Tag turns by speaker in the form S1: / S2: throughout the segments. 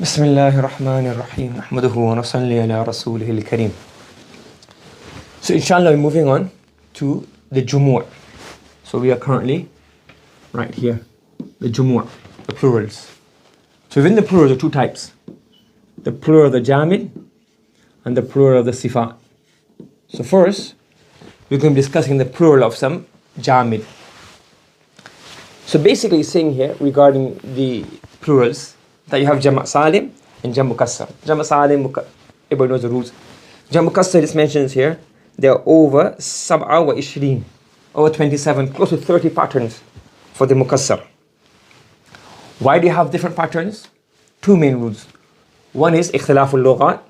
S1: بسم الله الرحمن الرحيم نحمده ونصلي على رسوله الكريم. So inshallah we're moving on to the Jumur. So we are currently right here, the Jumur, the plurals. So within the plurals are two types, the plural of the Jamid and the plural of the Sifat. So first we're going to be discussing the plural of some Jamid. So basically it's saying here regarding the plurals that you have Jama' Salim and Jam' Mukassar. Jama' Salim, everybody knows the rules. Jam' Mukassar is mentioned here. There are over Sab'a wa Ishreen, over 27, close to 30 patterns for the Mukassar. Why do you have different patterns? Two main rules. One is Ikhtilaful Lughat.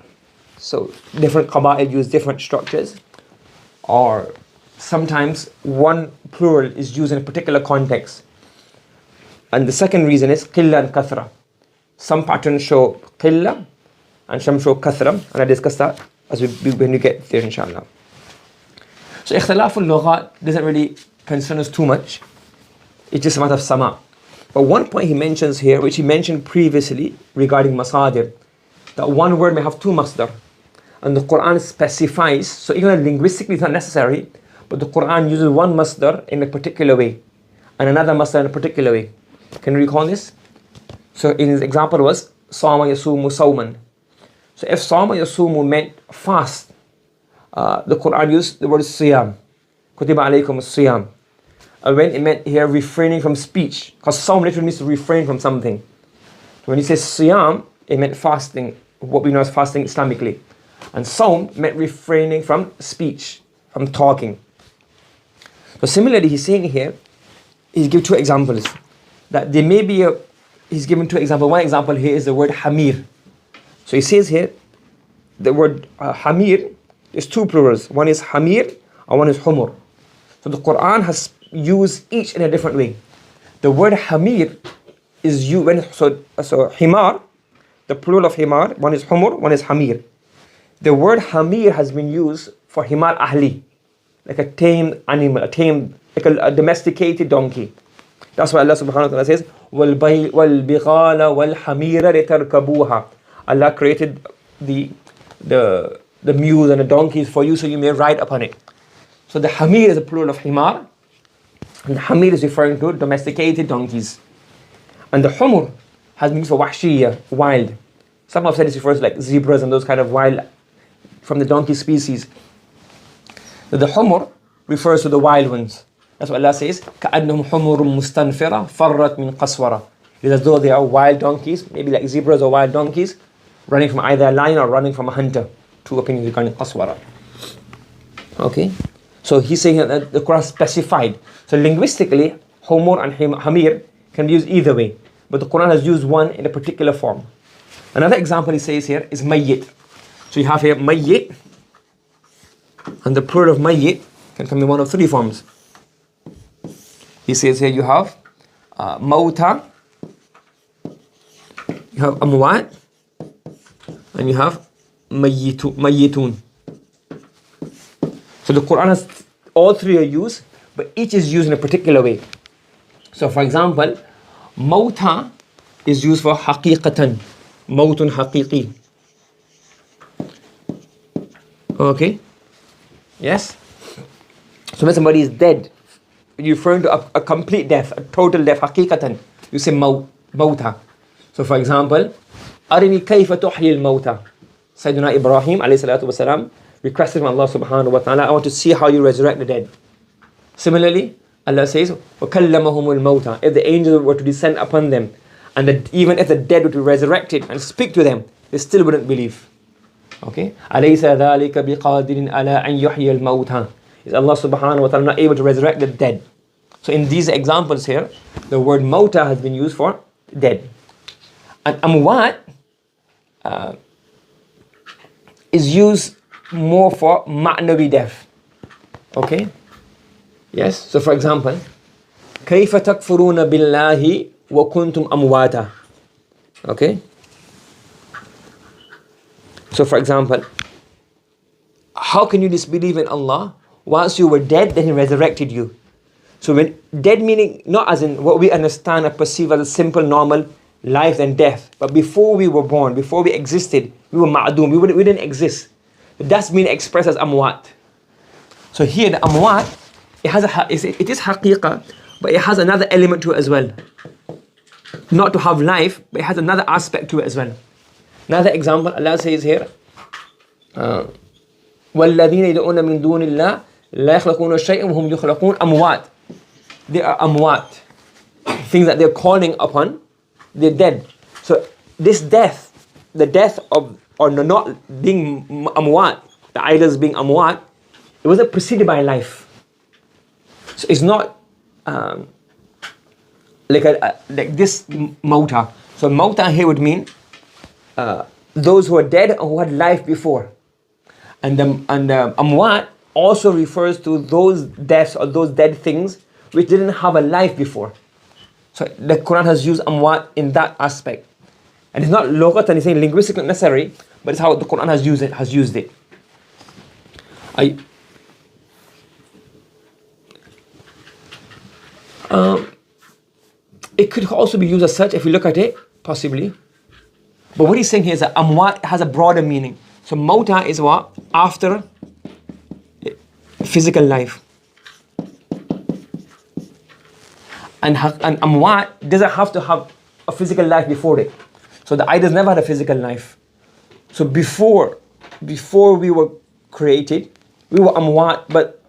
S1: So different Qaba'il use different structures. Or sometimes one plural is used in a particular context. And the second reason is Qilla and Kathra. Some patterns show qilla and some show kathra, and I discuss that when we get there inshallah. So ikhtilaful lughat doesn't really concern us too much. It's just a matter of sama'. But one point he mentions here, which he mentioned previously regarding masadir, that one word may have two masdar. And the Quran specifies, so even though linguistically it's not necessary, but the Quran uses one masdar in a particular way and another masdar in a particular way. Can you recall this? So in his example was Sama Yasumu Sawman. So if Sama Yasumu meant fast, the Quran used the word Siyam. Kutiba alaykum Siyam. And when it meant here refraining from speech, because Sawm literally means to refrain from something. When he says Siyam, it meant fasting, what we know as fasting Islamically. And Sawm meant refraining from speech, from talking. So similarly, he's saying here, he's given two examples. That there may be he's given two examples. One example here is the word Hamir. So he says here, the word Hamir is two plurals. One is Hamir and one is Humur. So the Quran has used each in a different way. The word Hamir is used, so Himar, the plural of Himar, one is Humur, one is Hamir. The word Hamir has been used for Himar Ahli, like a tamed animal, like a domesticated donkey. That's why Allah subhanahu wa ta'ala says, وَالْبِغَالَ وَالْحَمِيرَ لِتَرْكَبُوهَا. Allah created the mules and the donkeys for you so you may ride upon it. So the Hamir is a plural of Himar. And the Hamir is referring to domesticated donkeys. And the Humur has been used for Wahshiyya, wild. Some have said it refers to like zebras and those kind of wild from the donkey species. So the Humur refers to the wild ones. That's what Allah says, كَأَنَّهُمْ حُمُرٌ مُسْتَنْفِرَةٌ فَرَّتْ مِنْ قَسْوَرَةٍ. It is as though they are wild donkeys, maybe like zebras or wild donkeys, running from either a lion or running from a hunter. Two opinions regarding qaswara. Okay? So he's saying that the Quran specified. So linguistically, Humur and Hamir can be used either way. But the Quran has used one in a particular form. Another example he says here is Mayyit. So you have here Mayyit. And the plural of Mayyit can come in one of three forms. He says here you have Mauta, you have Amwat, and you have Mayyitun. So the Quran has, all three are used, but each is used in a particular way. So for example, Mauta is used for Haqiqatan, Mautun Haqiqi. Okay? Yes? So when somebody is dead, you're referring to a complete death, a total death, haqiqatan. You say mawta. So for example, Arini kayfa tuhyi al-mawta. Sayyidina Ibrahim alayhi salatu wasalam requested from Allah subhanahu wa ta'ala, I want to see how you resurrect the dead. Similarly, Allah says, وَكَلَّمَهُمُ الْمَوْتَى. If the angels were to descend upon them, and even if the dead were to be resurrected and speak to them, they still wouldn't believe. Okay? أَلَيْسَ ذَلِكَ بِقَادِرٍ عَلَىٰ أَنْ يُحْيِيَ الْمَوْتَى. Is Allah subhanahu wa ta'ala not able to resurrect the dead? So in these examples here, the word mauta has been used for dead. And amwat is used more for ma'nawi death. Okay? Yes? So for example, كَيْفَ تَكْفُرُونَ بِاللَّهِ وَكُنْتُمْ أَمْوَاتًا. Okay? So for example, how can you disbelieve in Allah once you were dead, then He resurrected you? So when dead meaning, not as in what we understand or perceive as a simple, normal life and death. But before we were born, before we existed, we were ma'doom, we didn't exist. That's been expressed as amwat. So here the amwat, it is haqiqah, but it has another element to it as well. Not to have life, but it has another aspect to it as well. Another example, Allah says here, وَالَّذِينَ يَدْعُونَ مِن دُونِ اللَّهِ لَا يَخْلَقُونَ شَيْئًا وَهُمْ يُخْلَقُونَ amwat. They are amwat. Things that they're calling upon, they're dead. So this death, the death of, or not being amwat, the idols being amwat, it wasn't preceded by life. So it's not like this mauta. So mauta here would mean those who are dead or who had life before. And the amwat also refers to those deaths or those dead things which didn't have a life before. So the Quran has used amwat in that aspect. And it's not lughat and it's saying linguistically necessary, but it's how the Quran has used it. It could also be used as such if you look at it, possibly. But what he's saying here is that amwat has a broader meaning. So mauta is what? After physical life. And amwat doesn't have to have a physical life before it. So the idols never had a physical life. So before we were created, we were amwat, but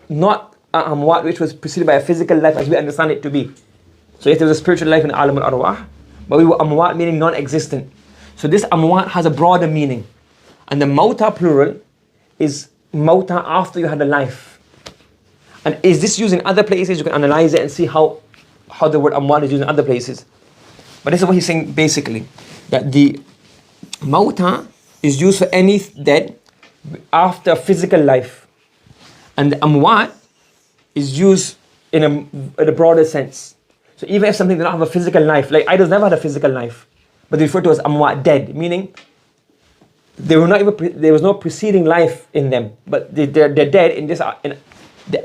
S1: not amwat which was preceded by a physical life as we understand it to be. So yes, there was a spiritual life in alam al-arwah, but we were amwat meaning non-existent. So this amwat has a broader meaning. And the mauta plural is mauta after you had a life. And is this used in other places? You can analyze it and see how the word amwat is used in other places. But this is what he's saying basically, that the mauta is used for any dead after physical life. And the amwat is used in a broader sense. So even if something did not have a physical life, like idols never had a physical life, but they refer to as amwat, dead, meaning there was no preceding life in them, but they're dead in this,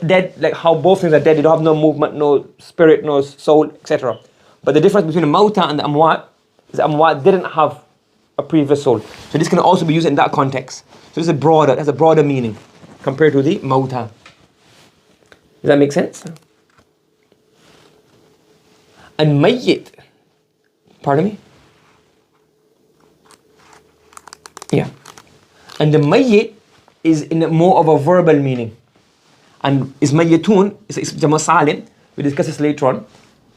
S1: dead like how both things are dead. They don't have no movement, no spirit, no soul, etc. But the difference between the mauta and the amwat is the amwat didn't have a previous soul. So this can also be used in that context. So this is broader, has a broader meaning compared to the mauta. Does that make sense? And mayyit, pardon me? Yeah. And the mayyit is in more of a verbal meaning. And is mayyitun, is Jam'u Salim, we discuss this later on.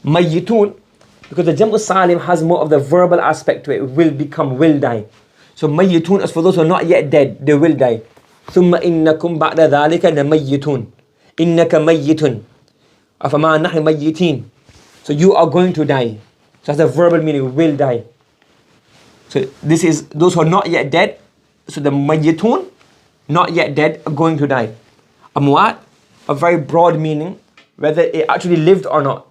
S1: Mayyitun, because the Jam'u Salim has more of the verbal aspect to it, will die. So mayyitun is for those who are not yet dead, they will die. ثُمَّ إِنَّكُمْ بَعْدَ ذَلِكَ لَمَيِّتُونَ إِنَّكَ مَيِّتٌ أَفَمَا نَحْنُ مَيِّتِينَ. So you are going to die. So that's the verbal meaning, will die. So this is those who are not yet dead. So the mayyitun, not yet dead, are going to die. Amwat, a very broad meaning, whether it actually lived or not.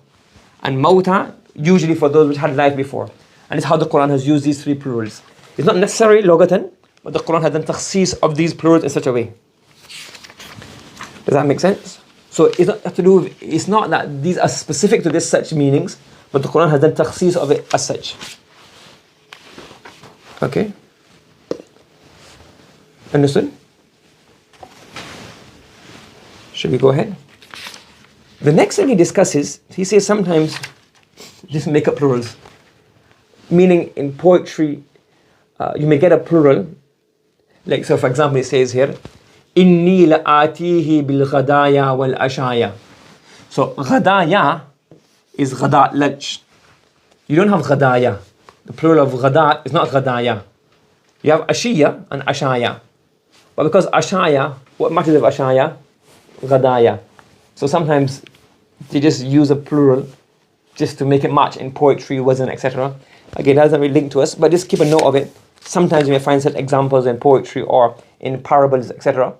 S1: And mauta, usually for those which had life before. And it's how the Quran has used these three plurals. It's not necessarily logatan, but the Quran has done takhsis of these plurals in such a way. Does that make sense? So it's not to do with, it's not that these are specific to this such meanings, but the Quran has done takhsis of it as such. Okay? Understood? Should we go ahead? The next thing he discusses, he says sometimes just make up plurals. Meaning in poetry, you may get a plural. Like, so for example, he says here, Inni la'atihi bil ghadaya wal ashaya. So ghadaya is ghada, lunch. You don't have ghadaya. The plural of ghada is not ghadaya. You have ashiya and ashaya. But because ashaya, what matters of ashaya? Ghadaya. So sometimes they just use a plural just to make it match in poetry, wasn't, etc. Again, that doesn't really link to us, but just keep a note of it. Sometimes you may find certain examples in poetry or in parables, etc.,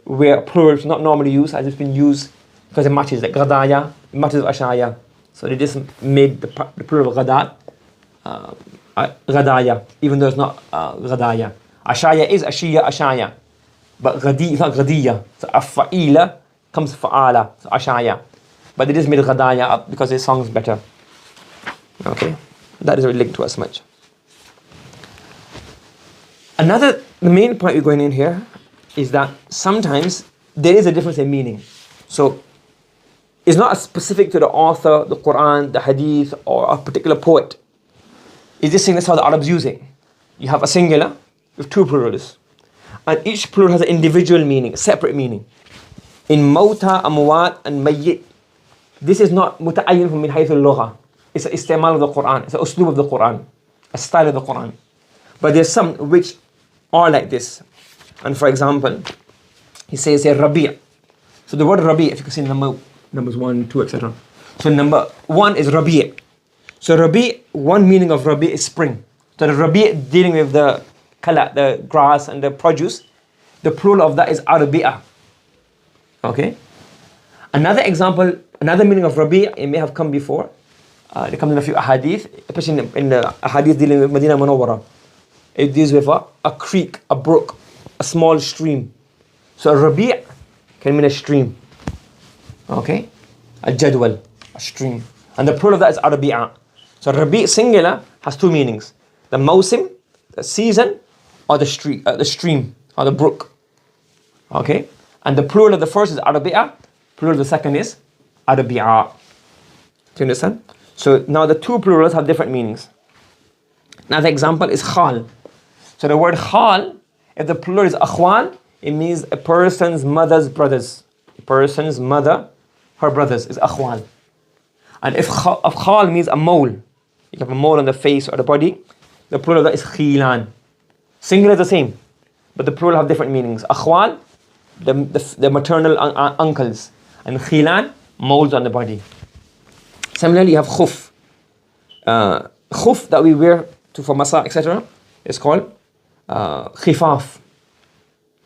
S1: where plural is not normally used, has just been used because it matches, like ghadaya, it matches ashaya. So they just made the plural of ghadat ghadaya, even though it's not ghadaya. Ashaya is ashiya, ashaya. But ghadi is not ghadiya. So afa'ila comes fa'ala, so ashaya. But they just made ghadaya up because it sounds better. Okay. That is really linked to us much. The main point we're going in here is that sometimes there is a difference in meaning. So it's not specific to the author, the Quran, the Hadith, or a particular poet. It's just saying that's how the Arabs use it. You have a singular with two plurals, and each plural has an individual meaning, a separate meaning. In mawta, amwat, and mayyit, this is not muta'ayyin min hayth al-lugha. It's an istimal of the Quran, it's an uslub of the Quran, a style of the Quran. But there's some which are like this. And for example, he says here Rabi'. So the word Rabi', if you can see numbers 1, 2, etc. So number 1 is Rabi'. So Rabi', one meaning of Rabi' is spring. So the Rabi' dealing with the kala, the grass and the produce, the plural of that is Arabi'ah. Okay? Another example, another meaning of Rabi', it may have come before. It comes in a few ahadith, especially in the ahadith dealing with Medina Munawwara. It deals with a creek, a brook, a small stream. So a Rabi' can mean a stream. Okay? A jadwal, a stream. And the plural of that is Arabi'ah. So Rabi' singular has two meanings. The mawsim, the season, or the stream, or the brook. Okay? And the plural of the first is Arabi'ah, plural of the second is Arabi'ah. Do you understand? So now the two plurals have different meanings. Another example is khal. So the word khal, if the plural is akhwan, it means a person's mother's brothers. A person's mother, her brothers is akhwal. And if khal means a mole, you have a mole on the face or the body, the plural of that is khilan. Singular is the same, but the plural have different meanings. Akhwal, the maternal uncles, and khilan, moles on the body. Similarly, you have khuf. Khuf that we wear for masa, etc. is called khifaf.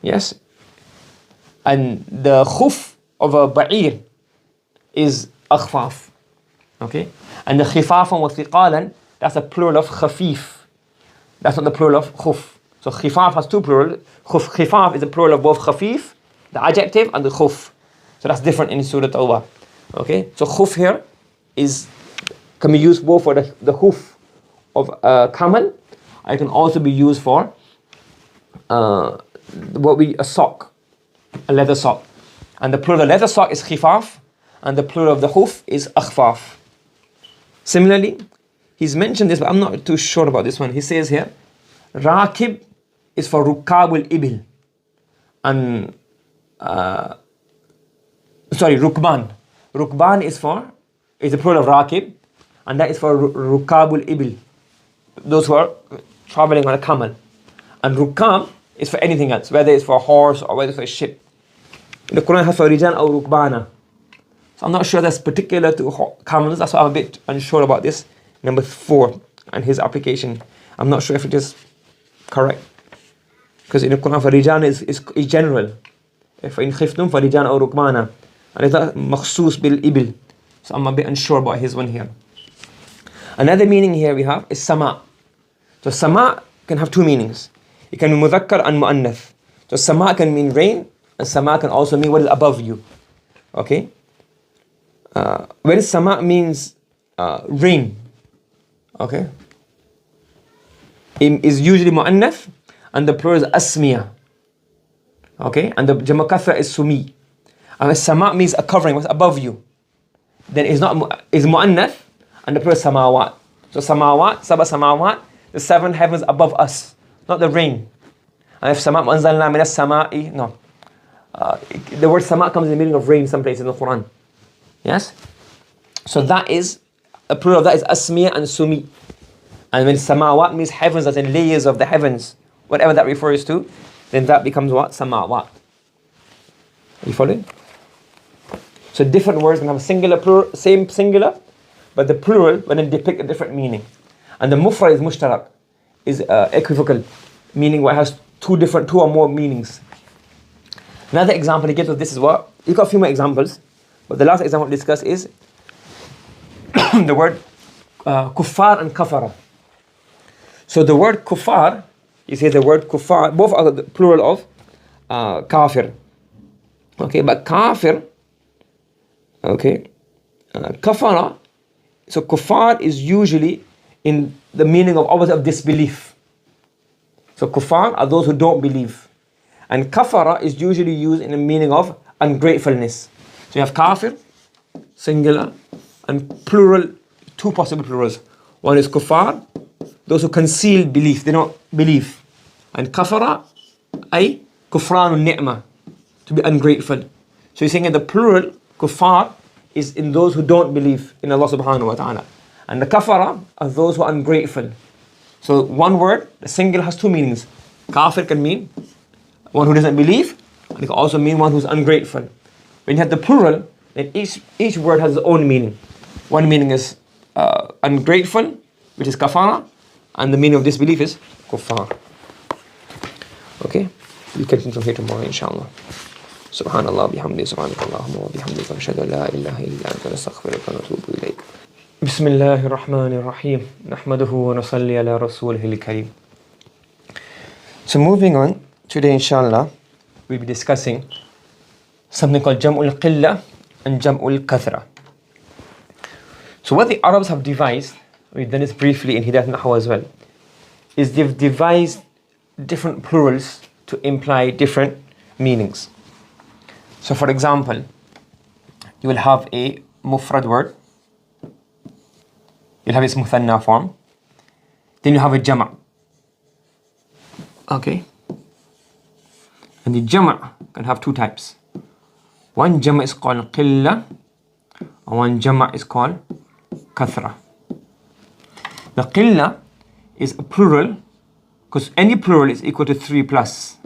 S1: Yes? And the khuf of a ba'ir is akhfaf. Okay? And the khifafan wa thiqalan, that's a plural of khafif. That's not the plural of khuf. So khifaf has two plural. Khifaf is the plural of both khafif, the adjective, and the khuf. So that's different in Surah Tawbah. Okay? So khuf here can be used both for the hoof of a camel. It can also be used for a sock, a leather sock. And the plural of the leather sock is khifaf, and the plural of the hoof is akhfaf. Similarly, he's mentioned this, but I'm not too sure about this one. He says here, Rakib is for Rukabul Ibil. And, Rukban. Rukban is the plural of Rakib, and that is for Rukabul Ibil, those who are traveling on a camel. And Rukab is for anything else, whether it's for a horse or whether it's for a ship. In the Quran it has for Rijan or Rukbana. So I'm not sure that's particular to camels, that's why I'm a bit unsure about this. Number 4, and his application. I'm not sure if it is correct. Because in the Quran for Rijan is general. If in khiftum for Rijan or Rukbana. And it's not makhsus bil ibil. So I'm a bit unsure about his one here. Another meaning here we have is sama. So sama can have two meanings. It can be mudhakkar and mu'annath. So sama can mean rain, and sama can also mean what is above you. Okay? Whereas sama means rain. Okay? It is usually mu'annath, and the plural is asmiya. Okay? And the jama' kathra is sumi. And sama means a covering, what's above you. Then it's mu'annath, and the plural is samawat. So samawat, sab'a samawat, the 7 heavens above us, not the rain. And if sama' anzalna minas sama'i, no. The word sama' comes in the meaning of rain some places in the Quran. Yes? So that is, a plural of that is asmiya and sumi. And when samawat means heavens, as in layers of the heavens, whatever that refers to, then that becomes what? Samawat. Are you following? So different words can have a singular, plural, same singular, but the plural when they depict a different meaning. And the mufrad is mushtarak, is equivocal, meaning what has two or more meanings. Another example he gives of this is what? You've got a few more examples, but the last example we discuss is the word kuffar and kafara. So the word kuffar, you say the word kuffar, both are the plural of kafir. Okay, but kafir, okay, kafara, so kuffar is usually in the meaning of opposite of disbelief. So kuffar are those who don't believe. And kafara is usually used in the meaning of ungratefulness. So you have kafir, singular, and plural, two possible plurals. One is kuffar, those who conceal belief, they don't believe. And kafara, ay kufranu ni'mah, to be ungrateful. So you're saying that the plural, kuffar, is in those who don't believe in Allah subhanahu wa ta'ala. And the kafara are those who are ungrateful. So one word, the singular, has two meanings. Kafir can mean one who doesn't believe, and it can also mean one who's ungrateful. When you have the plural, then each word has its own meaning. One meaning is ungrateful, which is kafara, and the meaning of disbelief is kuffar. Okay? We'll continue from here tomorrow, inshallah. Subhanallah bihamdi, subhanakallahumma wa bihamdika, ashhadu an la ilaha illa anta, nastaghfiruka wa natubu ilayk. Bismillahir Rahmanir Rahim. Nahmaduhu wa nusalli ala rasulihil kareem. So moving on, today inshallah, we'll be discussing something called Jam'ul Qilla and Jam'ul Kathra. So what the Arabs have devised, we've done this briefly in Hidayat Nahwa as well, is they've devised different plurals to imply different meanings. So for example, you will have a mufrad word, you'll have its muthanna form, then you have a jama'. Okay? And the jama' can have two types. One jama' is called qilla, and one jama' is called kathra. The qilla is a plural, because any plural is equal to 3 plus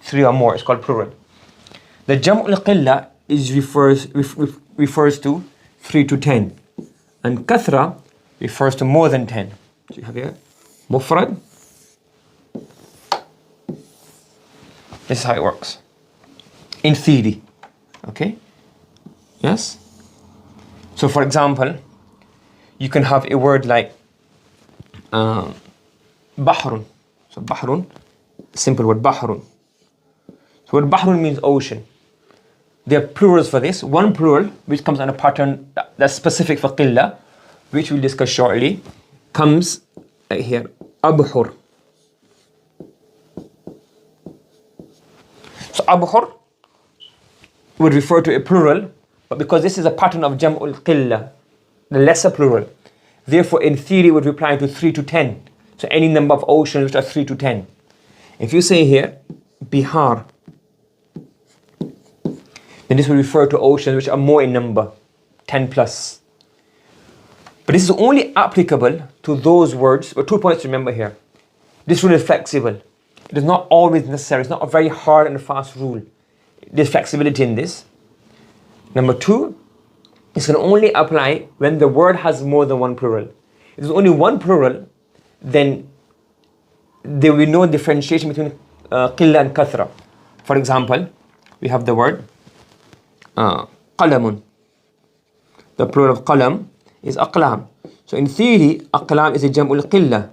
S1: 3 or more, it's called plural. The jam'ul qilla is refers to 3 to 10, and kathra refers to more than 10. So you have here mufrad. This is how it works in theory. Okay? Yes? So for example, you can have a word like bahrun. So bahrun, simple word, bahrun. So word bahrun means ocean. There are plurals for this. One plural, which comes on a pattern that's specific for qilla, which we'll discuss shortly, comes right here, abhur. So abhur would refer to a plural, but because this is a pattern of jam'ul qilla, the lesser plural, therefore in theory would reply to 3 to 10. So any number of oceans which are 3 to 10. If you say here, bihar, then this will refer to oceans which are more in number, 10 plus. But this is only applicable to those words, but 2 points to remember here. This rule is flexible. It is not always necessary. It's not a very hard and fast rule. There's flexibility in this. Number 2, it's going to only apply when the word has more than one plural. If there's only one plural, then there will be no differentiation between qilla and kathra. For example, we have the word qalamun. The plural of qalam is aqlam. So in theory, aqlam is a jam'ul qilla,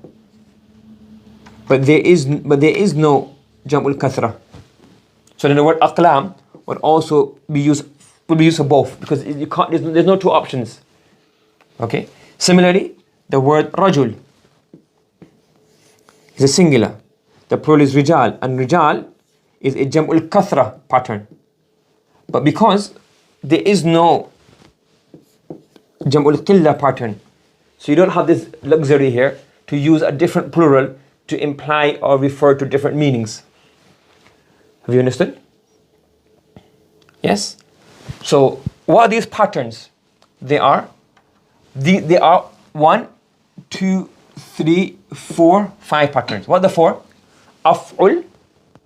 S1: but there is no jam'ul kathra. So then the word aqlam would also be used for both, because you can't. There's no two options. Okay. Similarly, the word rajul is a singular. The plural is rijal, and rijal is a jam'ul kathra pattern. But because there is no jam'ul qilla pattern, so you don't have this luxury here to use a different plural to imply or refer to different meanings. Have you understood? Yes? So what are these patterns? They are 1, 2, 3, 4, 5 patterns. What are the 4? Af'ul,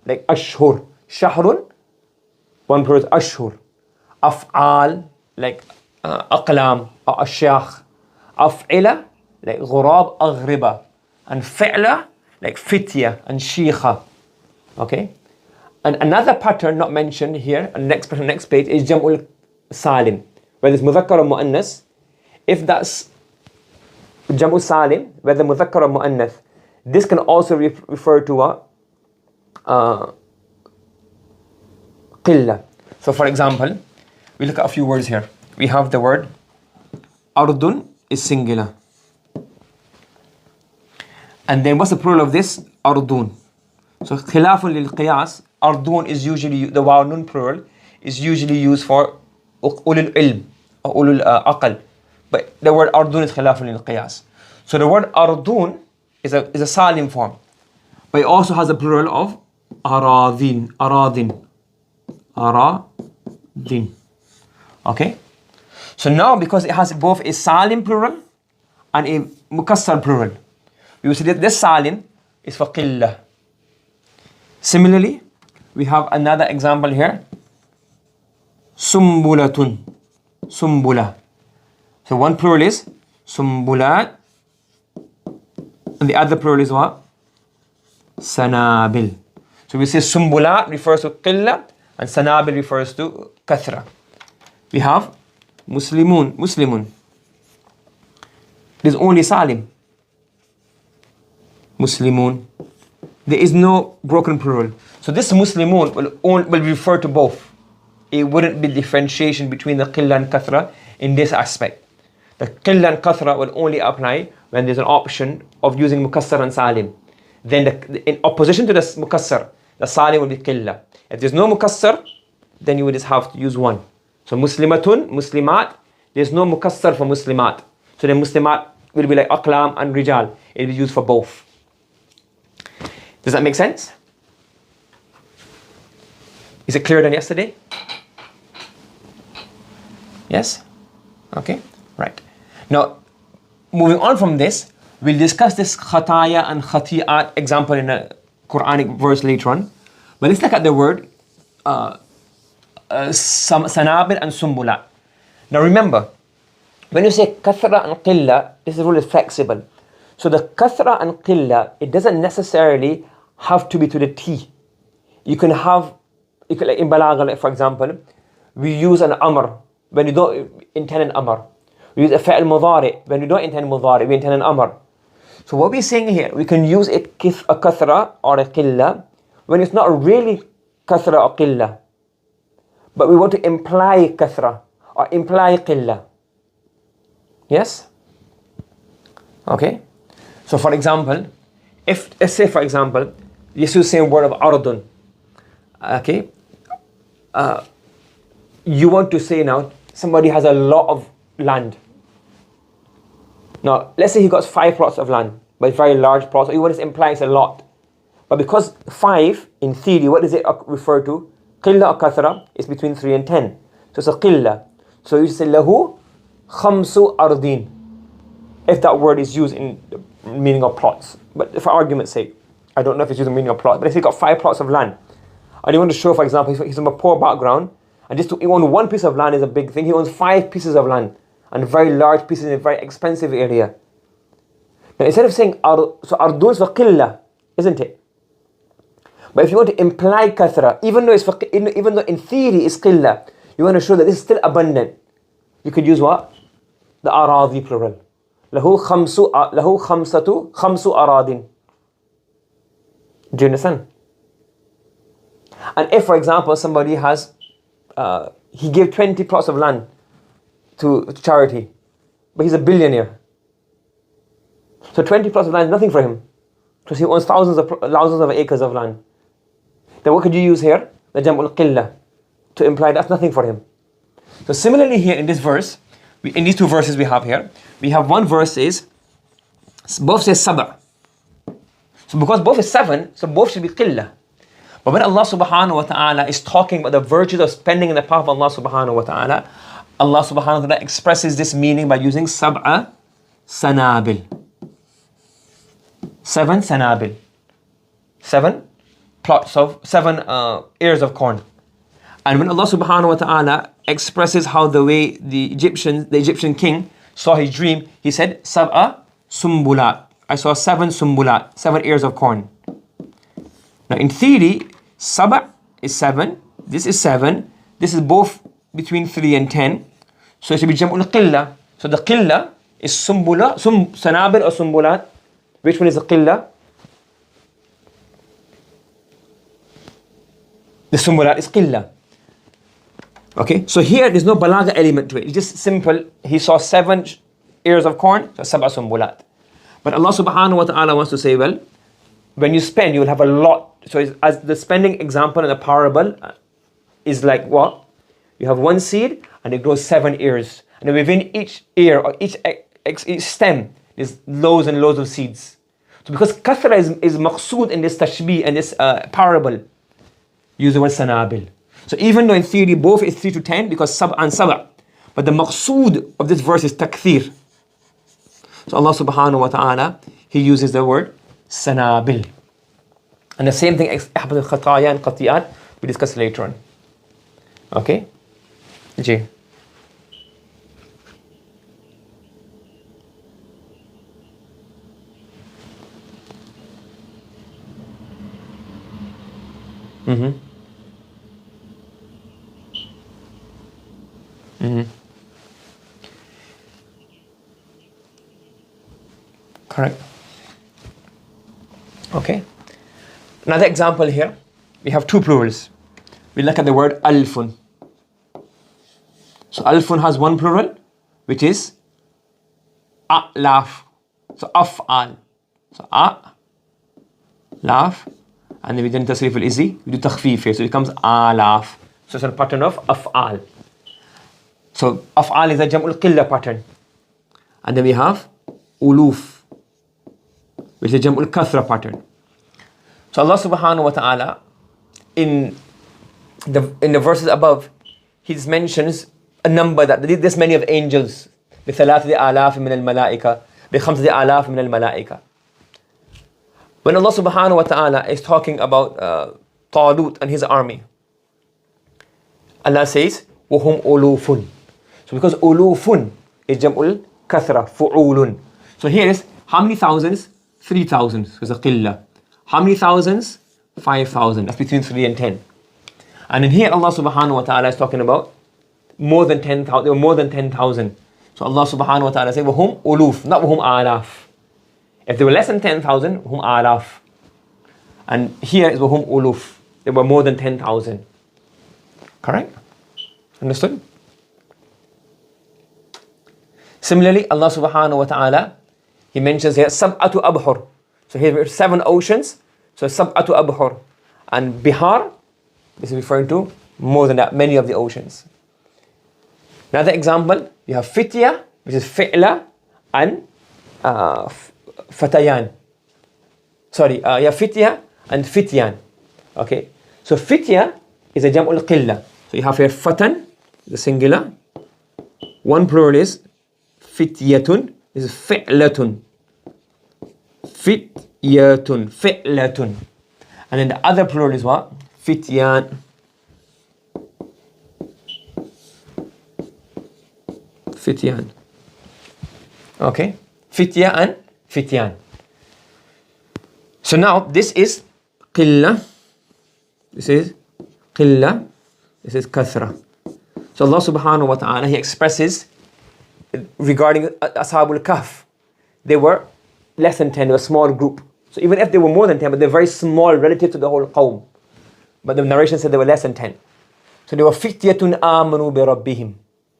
S1: like ashhur. Shahrun, one plural is ashhur. Af'al, like aqlam or ashyakh. Af'ila, like ghurab, aghriba. And fi'la, like fitya and shikha. Okay? And another pattern not mentioned here, and next page, is jam'ul salim, whether it's mudhakkar or mu'annas. If that's jam'ul salim, whether mudhakkar or mu'annath, this can also refer to a qilla. So for example, we look at a few words here. We have the word ardun is singular. And then what's the plural of this? Ardun. So khilafun lil qiyas, ardun is usually, the waw nun plural is usually used for ulul ilm or ulul aqal. But the word ardun is khilafun lil qiyas. So the word ardun is a salim form. But it also has a plural of aradin. Okay? So now because it has both a salim plural and a mukassar plural, we will say that this salim is for qillah. Similarly, we have another example here. Sumbulatun. Sumbula. So one plural is sumbulat, and the other plural is what? Sanabil. So we say sumbulat refers to qillah and sanabil refers to kathra. We have muslimun. There's only salim. Muslimun. There is no broken plural. So this muslimun will refer to both. It wouldn't be differentiation between the qillah and kathra in this aspect. The qillah and kathra will only apply when there's an option of using mukassar and salim. Then in opposition to the mukassar, the salim will be qillah. If there's no mukassar, then you would just have to use one. So muslimatun, muslimat, there's no mukassar for muslimat. So then muslimat will be like aqlam and rijal. It will be used for both. Does that make sense? Is it clearer than yesterday? Yes? Okay, right. Now, moving on from this, we'll discuss this khataya and khati'at example in a Quranic verse later on. But let's look at the word sanabil and sumbulat. Now remember, when you say kathra and qillah, this rule is flexible. So the kathra and qillah, it doesn't necessarily have to be to the T. You can have, like in balagha, like for example, we use an amr when you don't intend an amr. We use a fa'al mudari when you don't intend mudari, we intend an amr. So what we're saying here, we can use a kathra or a qillah when it's not really kathra or qillah, but we want to imply kathra or imply qillah. Yes? Okay? So for example, let's say for example, let's use the same word of ardun. Okay? You want to say now, somebody has a lot of land. Now, let's say he got 5 plots of land, but very large plots, or you want to imply it's a lot. But because 5, in theory, what does it refer to? Qillah or kathra is between 3 and 10. So it's a qillah. So you say lahu khamsu ardin, if that word is used in the meaning of plots. But for argument's sake, I don't know if it's used in the meaning of plots, but if he got 5 plots of land, and you want to show, for example, he's from a poor background, and just to own 1 piece of land is a big thing. He owns 5 pieces of land, and very large pieces in a very expensive area. Now instead of saying so ardun is for qillah, isn't it? But if you want to imply kathra, even though in theory it's qillah, you want to show that this is still abundant, you could use what? The aradi plural. Lahu khamsatu khamsu aradin. Do you understand? And if, for example, somebody has he gave 20 plots of land to charity, but he's a billionaire. So 20 plots of land is nothing for him, because he owns thousands of acres of land. Then what could you use here? The jam'ul qillah, to imply that's nothing for him. So similarly here in this verse, in these 2 verses we have here, we have one verse is, both says sab'a. So because both is 7, so both should be qillah. But when Allah subhanahu wa ta'ala is talking about the virtues of spending in the path of Allah subhanahu wa ta'ala, Allah subhanahu wa ta'ala expresses this meaning by using sab'a sanabil. 7 sanabil. 7 plots of 7 ears of corn. And when Allah subhanahu wa ta'ala expresses how the way the Egyptian king saw his dream, he said, sab'a sumbulat. I saw 7 sumbulat, 7 ears of corn. Now in theory, sab'a is 7, this is 7, this is both between 3 and 10. So it should be jam'ul qillah. So the qillah is sanabil or sumbulat. Which one is the qillah? The sumbulat is qillah. Okay, so here there's no balagha element to it. It's just simple. He saw 7 ears of corn, so sab'a sumbulat. But Allah subhanahu wa ta'ala wants to say, well, when you spend, you will have a lot. So as the spending example in the parable is like what? You have one seed and it grows 7 ears. And within each ear or each stem, there's loads and loads of seeds. So because kathra is maqsood in this tashbih and this parable, use the word sanabil. So even though in theory both is 3 to 10 because sab and saba, but the maqsood of this verse is takthir. So Allah subhanahu wa ta'ala, He uses the word sanabil. And the same thing happens with khataya and qatiyat, we discuss later on. Okay? Ji. Mm-hmm. Mm-hmm. Correct. Okay. Another example here. We have 2 plurals. We look at the word alfun. So alfun has 1 plural, which is a'laf. So af'al. So laf. And then we then tasrif al-izzi, we do takhfif here. So it becomes alaf. So it's a pattern of af'al. So af'al is a jam'ul qilla pattern. And then we have uluf, which is a jam'ul kathra pattern. So Allah subhanahu wa ta'ala, in the verses above, He mentions a number that this many of angels. بثلاثة آلاف من الملائكة بخمسة آلاف من الملائكة. When Allah subhanahu wa ta'ala is talking about Talut and his army, Allah says, وَهُمْ أُلُوفٌ. So because ulufun is jam'ul kathra, fu'ulun. So here is, how many thousands? 3,000, so it's a qilla. How many thousands? 5,000, that's between 3 and 10. And in here Allah subhanahu wa ta'ala is talking about more than 10,000, there were more than 10,000. So Allah subhanahu wa ta'ala says, وَهُمْ أُلُوف, not وَهُمْ آلاف. If they were less than 10,000, hum alaf. And here is wahum uluf. There were more than 10,000. Correct? Understood? Similarly, Allah subhanahu wa ta'ala, He mentions here sab'atu abhur. So here we have 7 oceans. So sab'atu abhur. And bihar, this is referring to more than that, many of the oceans. Another example, you have fitya, which is fi'la, and fatayan. Sorry, you have fitya and fityan. Okay, so fitya is a jam'ul qilla. So you have here fatan, the singular. 1 plural is fityatun, is fi'latun. Fityatun, fi'latun. And then the other plural is what? Fityan. Fityan. Okay, fitya and fityan. So now this is qilla, this is qilla, this is kathra. So Allah subhanahu wa ta'ala, He expresses regarding Ashabul Kahf, they were less than 10, they were a small group. So even if they were more than 10, but they're very small relative to the whole qawm. But the narration said they were less than 10. So they were fityatun amanu bi rabbihim.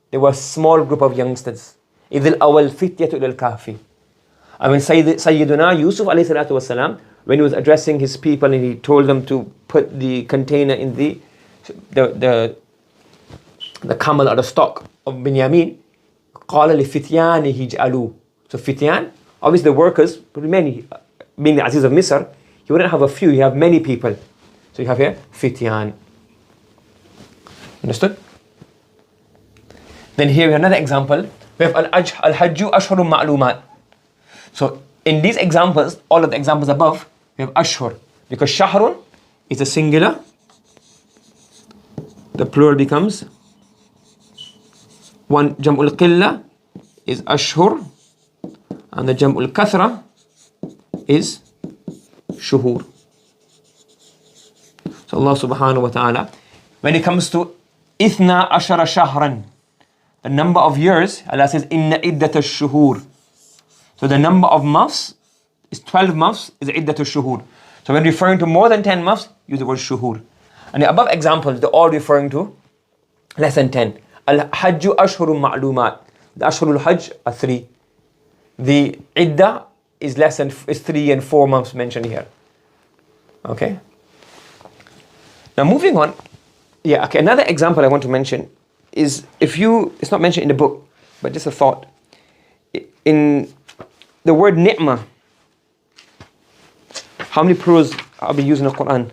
S1: They were a small group of youngsters. إِذِ الْأَوَلْ فِتْيَةُ إِلَى الْكَهْفِ. And when Sayyiduna Yusuf alayhi salatu wasalam, when he was addressing his people and he told them to put the container in the camel or the stock of Binyamin, قَالَ لِفِتْيَانِهِ جَعَلُوا. So fityan, obviously the workers, many, being the Aziz of Misr, he wouldn't have a few, you have many people. So you have here fityan. Understood? Then here we have another example. We have al-hajju ashhurun ma'lumat. So in these examples, all of the examples above, we have ashhur. Because shahrun is a singular, the plural becomes 1 jam'ul qilla is ashhur, and the jam'ul kathra is shuhur. So Allah subhanahu wa ta'ala, when it comes to ithna ashara shahran, the number of years, Allah says, inna iddat al-shuhur. So the number of months is 12 months, is iddat al-shuhur. So when referring to more than 10 months, use the word shuhur. And the above examples, they're all referring to less than 10. Al-hajju ashhurun ma'lumat. The ashhurul hajj are 3. The iddah is less than is 3 and 4 months mentioned here. Okay. Now moving on. Yeah, okay, another example I want to mention is it's not mentioned in the book, but just a thought. In the word ni'mah, how many plurals are we using in the Quran?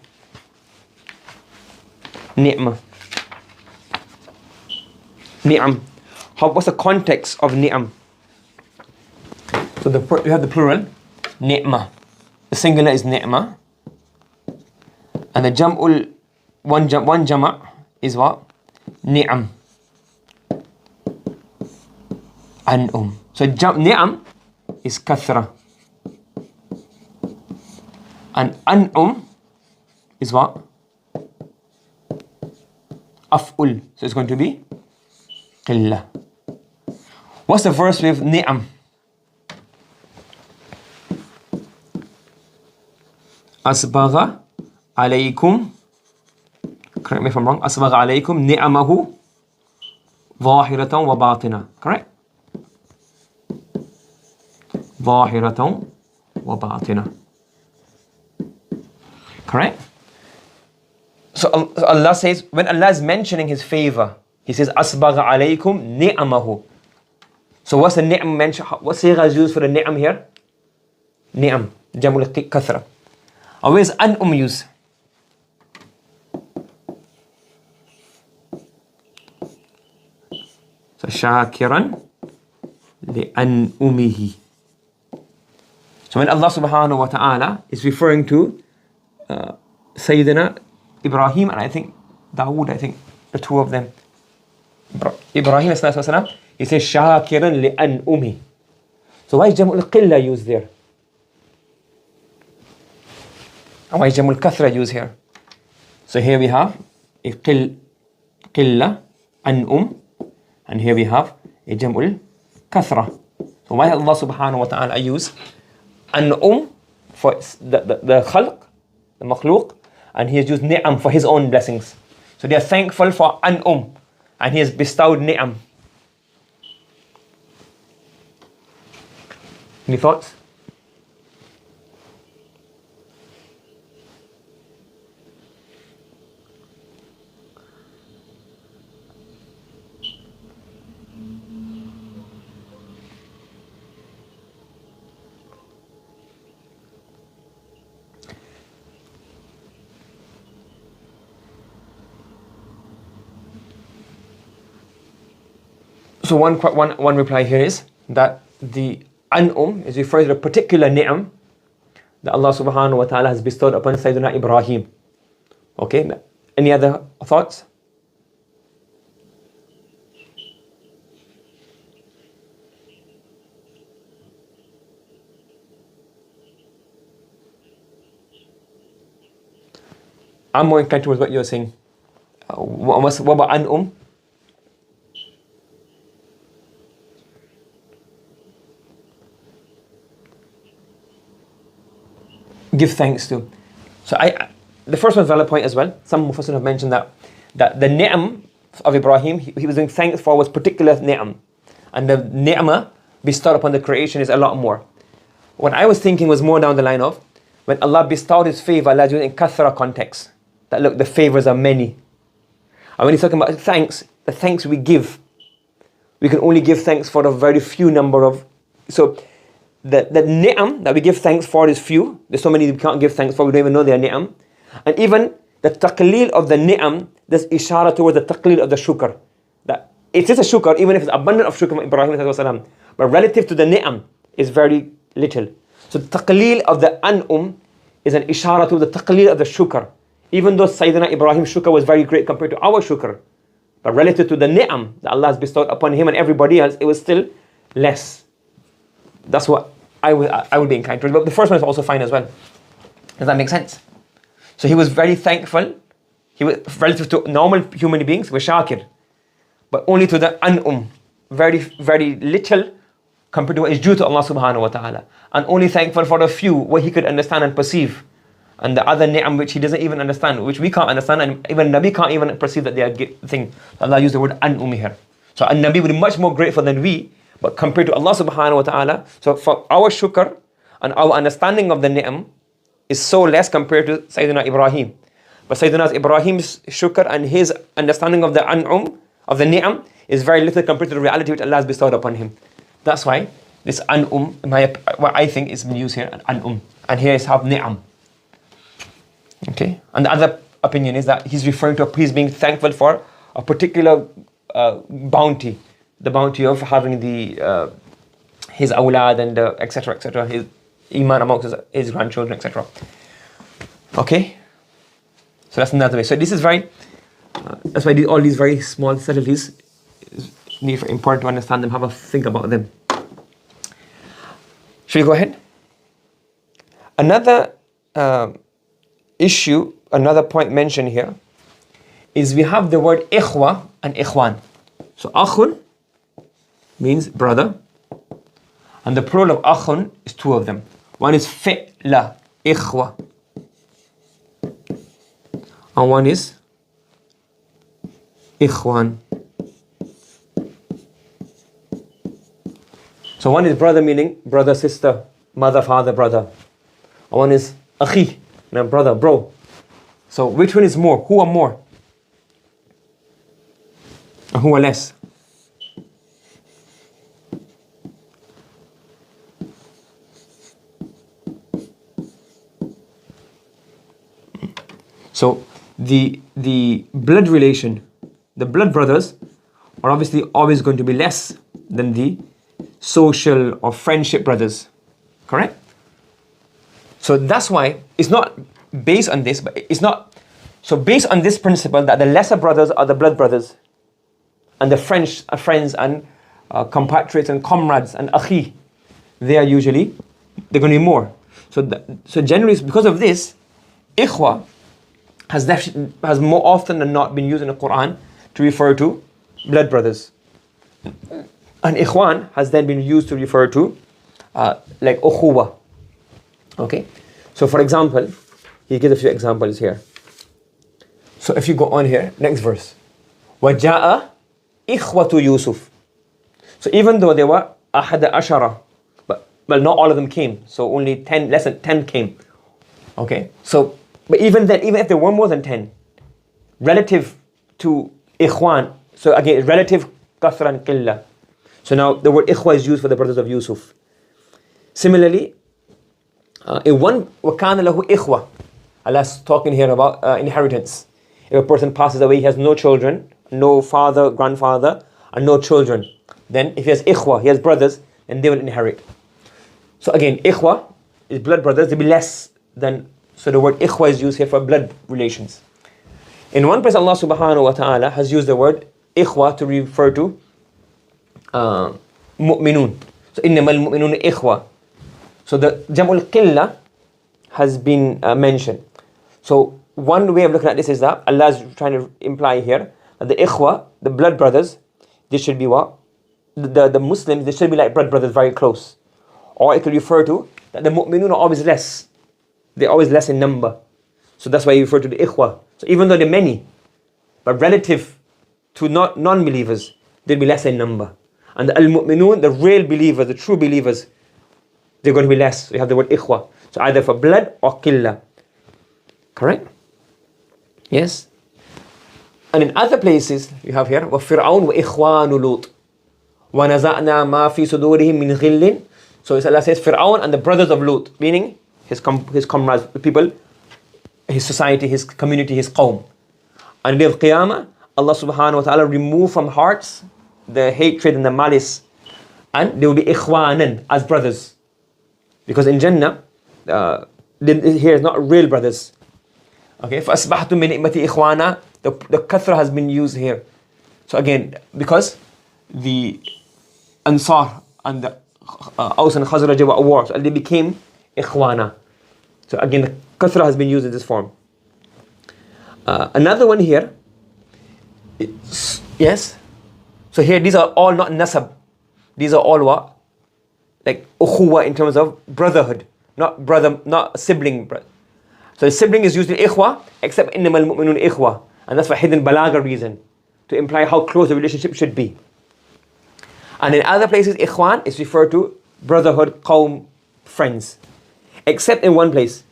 S1: Ni'mah. Ni'am. What's the context of ni'am? So you have the plural, ni'mah. The singular is ni'mah. And the jam'ul, one jama' is what? Ni'am. An'um. So ni'am is kathra. And an'um is what? Af'ul. So it's going to be qillah. What's the verse with ni'am? Asbagha alaykum, correct me if I'm wrong, asbagha alaykum ni'amahu zahiratan wa batina. Correct? Zahiratan wa batina. Correct? So Allah says, when Allah is mentioning His favor, He says, asbagha alaykum ni'amahu. So what's the ni'am mention? What sigha is used for the ni'am here? Ni'am. Jamul kathra. And where's an'um used? So shakiran li'an'umihi. So when Allah subhanahu wa ta'ala is referring to Sayyidina Ibrahim and I think Dawood, I think the two of them, Ibrahim as-salam, he says shakiran li'an'umi. So why is jam'ul qilla used there? And why is jam'ul kathra used here? So here we have a qilla, an'um, and here we have a jam'ul kathra. So why Allah subhanahu wa ta'ala use an'um for the khalq, the makhluq, and He has used ni'am for His own blessings. So they are thankful for an'um, and He has bestowed ni'am. Any thoughts? So one reply here is that the an'um is referring to a particular ni'am that Allah subhanahu wa ta'ala has bestowed upon Sayyidina Ibrahim. Okay, any other thoughts? I'm more inclined towards what you're saying. What about an'um? Give thanks to. So the first one's a valid point as well. Some Mufassir have mentioned that the ni'am of Ibrahim, he was doing thanks for was particular ni'am. And the ni'mah bestowed upon the creation is a lot more. What I was thinking was more down the line of, when Allah bestowed His favor, Allah used it in kathra context. That look, the favors are many. And when He's talking about thanks, the thanks we give, we can only give thanks for a very few number of, so the ni'am that we give thanks for is few. There's so many we can't give thanks for, we don't even know they are ni'am. And even the taqleel of the ni'am, there's ishara towards the taqleel of the shukr. That it is a shukr, even if it's abundant of shukr from Ibrahim, but relative to the ni'am is very little. So the taqleel of the an'um is an ishara to the taqleel of the shukr. Even though Sayyidina Ibrahim's shukr was very great compared to our shukr, but relative to the ni'am that Allah has bestowed upon him and everybody else, it was still less. That's what I would be inclined to. But the first one is also fine as well. Does that make sense? So he was very thankful. He was relative to normal human beings, was shakir. But only to the an'um. Very, very little compared to what is due to Allah subhanahu wa ta'ala. And only thankful for a few, what he could understand and perceive. And the other ni'am which he doesn't even understand, which we can't understand, and even Nabi can't even perceive that they are thing. Allah used the word an'um here. So Nabi would be much more grateful than we. But compared to Allah subhanahu wa ta'ala, so for our shukr And our understanding of the ni'am is so less compared to Sayyidina Ibrahim. But Sayyidina Ibrahim's shukr and his understanding of the an'um, of the ni'am, is very little compared to the reality which Allah has bestowed upon him. That's why this an'um, what I think is being used here, an'um. And here is have ni'am. Okay? And the other opinion is that he's referring to he's being thankful for a particular bounty. The bounty of having the his awlad and etc., his iman amongst his grandchildren, etc. Okay? So that's another way. So this is very, that's why all these very small subtleties is important to understand them, have a think about them. Should we go ahead? Another issue, another point mentioned here is we have the word ikhwa and ikhwan. So akhun means brother, and the plural of akhun is two of them. One is fi'la, ikhwa, and one is ikhwan. So one is brother meaning brother, sister, mother, father, brother. And one is akhi, brother, bro. So which one is more? Who are more? And who are less? So the blood relation, the blood brothers are obviously always going to be less than the social or friendship brothers, correct? So that's why it's not based on this, but it's not, so based on this principle that the lesser brothers are the blood brothers, and the friends and compatriots and comrades and akhi, they're going to be more. So generally, because of this, ikhwa has more often than not been used in the Quran to refer to blood brothers. And ikhwan has then been used to refer to like ukhuwa. Okay? So for example, he gives a few examples here. So if you go on here, next verse. وَجَاءَ إِخْوَةُ يُوسُف. So even though there were أَحَدَ أَشَرَةَ, but not all of them came. So only 10, less than 10 came. Okay? So, but even then, even if there were more than 10, relative to ikhwan, so again, relative kasra and qilla. So now the word ikhwa is used for the brothers of Yusuf. Similarly, in one, وَكَانَ لَهُ إِخْوَةٌ, Allah's talking here about inheritance. If a person passes away, he has no children, no father, grandfather, and no children. Then if he has ikhwa, he has brothers, then they will inherit. So again, ikhwa is blood brothers, they'll be less than, so the word ikhwa is used here for blood relations. In one place, Allah subhanahu wa ta'ala has used the word ikhwa to refer to mu'minun. So إِنَّمَا الْمُؤْمِنُونَ إِخْوَةٌ. So the jam'ul qilla has been mentioned. So one way of looking at this is that Allah is trying to imply here that the ikhwa, the blood brothers, they should be what? The Muslims, they should be like blood brothers, very close. Or it could refer to that the mu'minun are always less. They're always less in number. So that's why you refer to the ikhwa. So even though they're many, but relative to non-believers, they'll be less in number. And the al-mu'minun, the real believers, the true believers, they're going to be less. So you have the word ikhwa. So either for blood or qilla. Correct? Yes? And in other places, you have here, وَفِرْعَوْنُ وَإِخْوَانُ لُوطٍ وَنَزَعْنَا مَا فِي صُدُورِهِمْ مِنْ غِلٍّ. So Allah says, Fir'aun and the brothers of Lut, meaning his comrades, the people, his society, his community, his qawm. On the day of Qiyamah, Allah subhanahu wa ta'ala remove from hearts the hatred and the malice, and they will be ikhwanan, as brothers. Because in Jannah, here is not real brothers. Okay, فَأَصْبَحْتُم مِّن نِعْمَةِ إِخْوَانًا, the kathra has been used here. So again, because the Ansar and the Aus and Khazraj were at war, so they became ikhwana. So again, the kathra has been used in this form. Another one here, yes? So here, these are all not nasab. These are all what? Like ukhuwa in terms of brotherhood, not brother, not sibling. So the sibling is usually ikhwa, except innamal mu'minun ikhwa. And that's for hidden balagha reason, to imply how close the relationship should be. And in other places, ikhwan is referred to brotherhood, qawm, friends. Except in one place.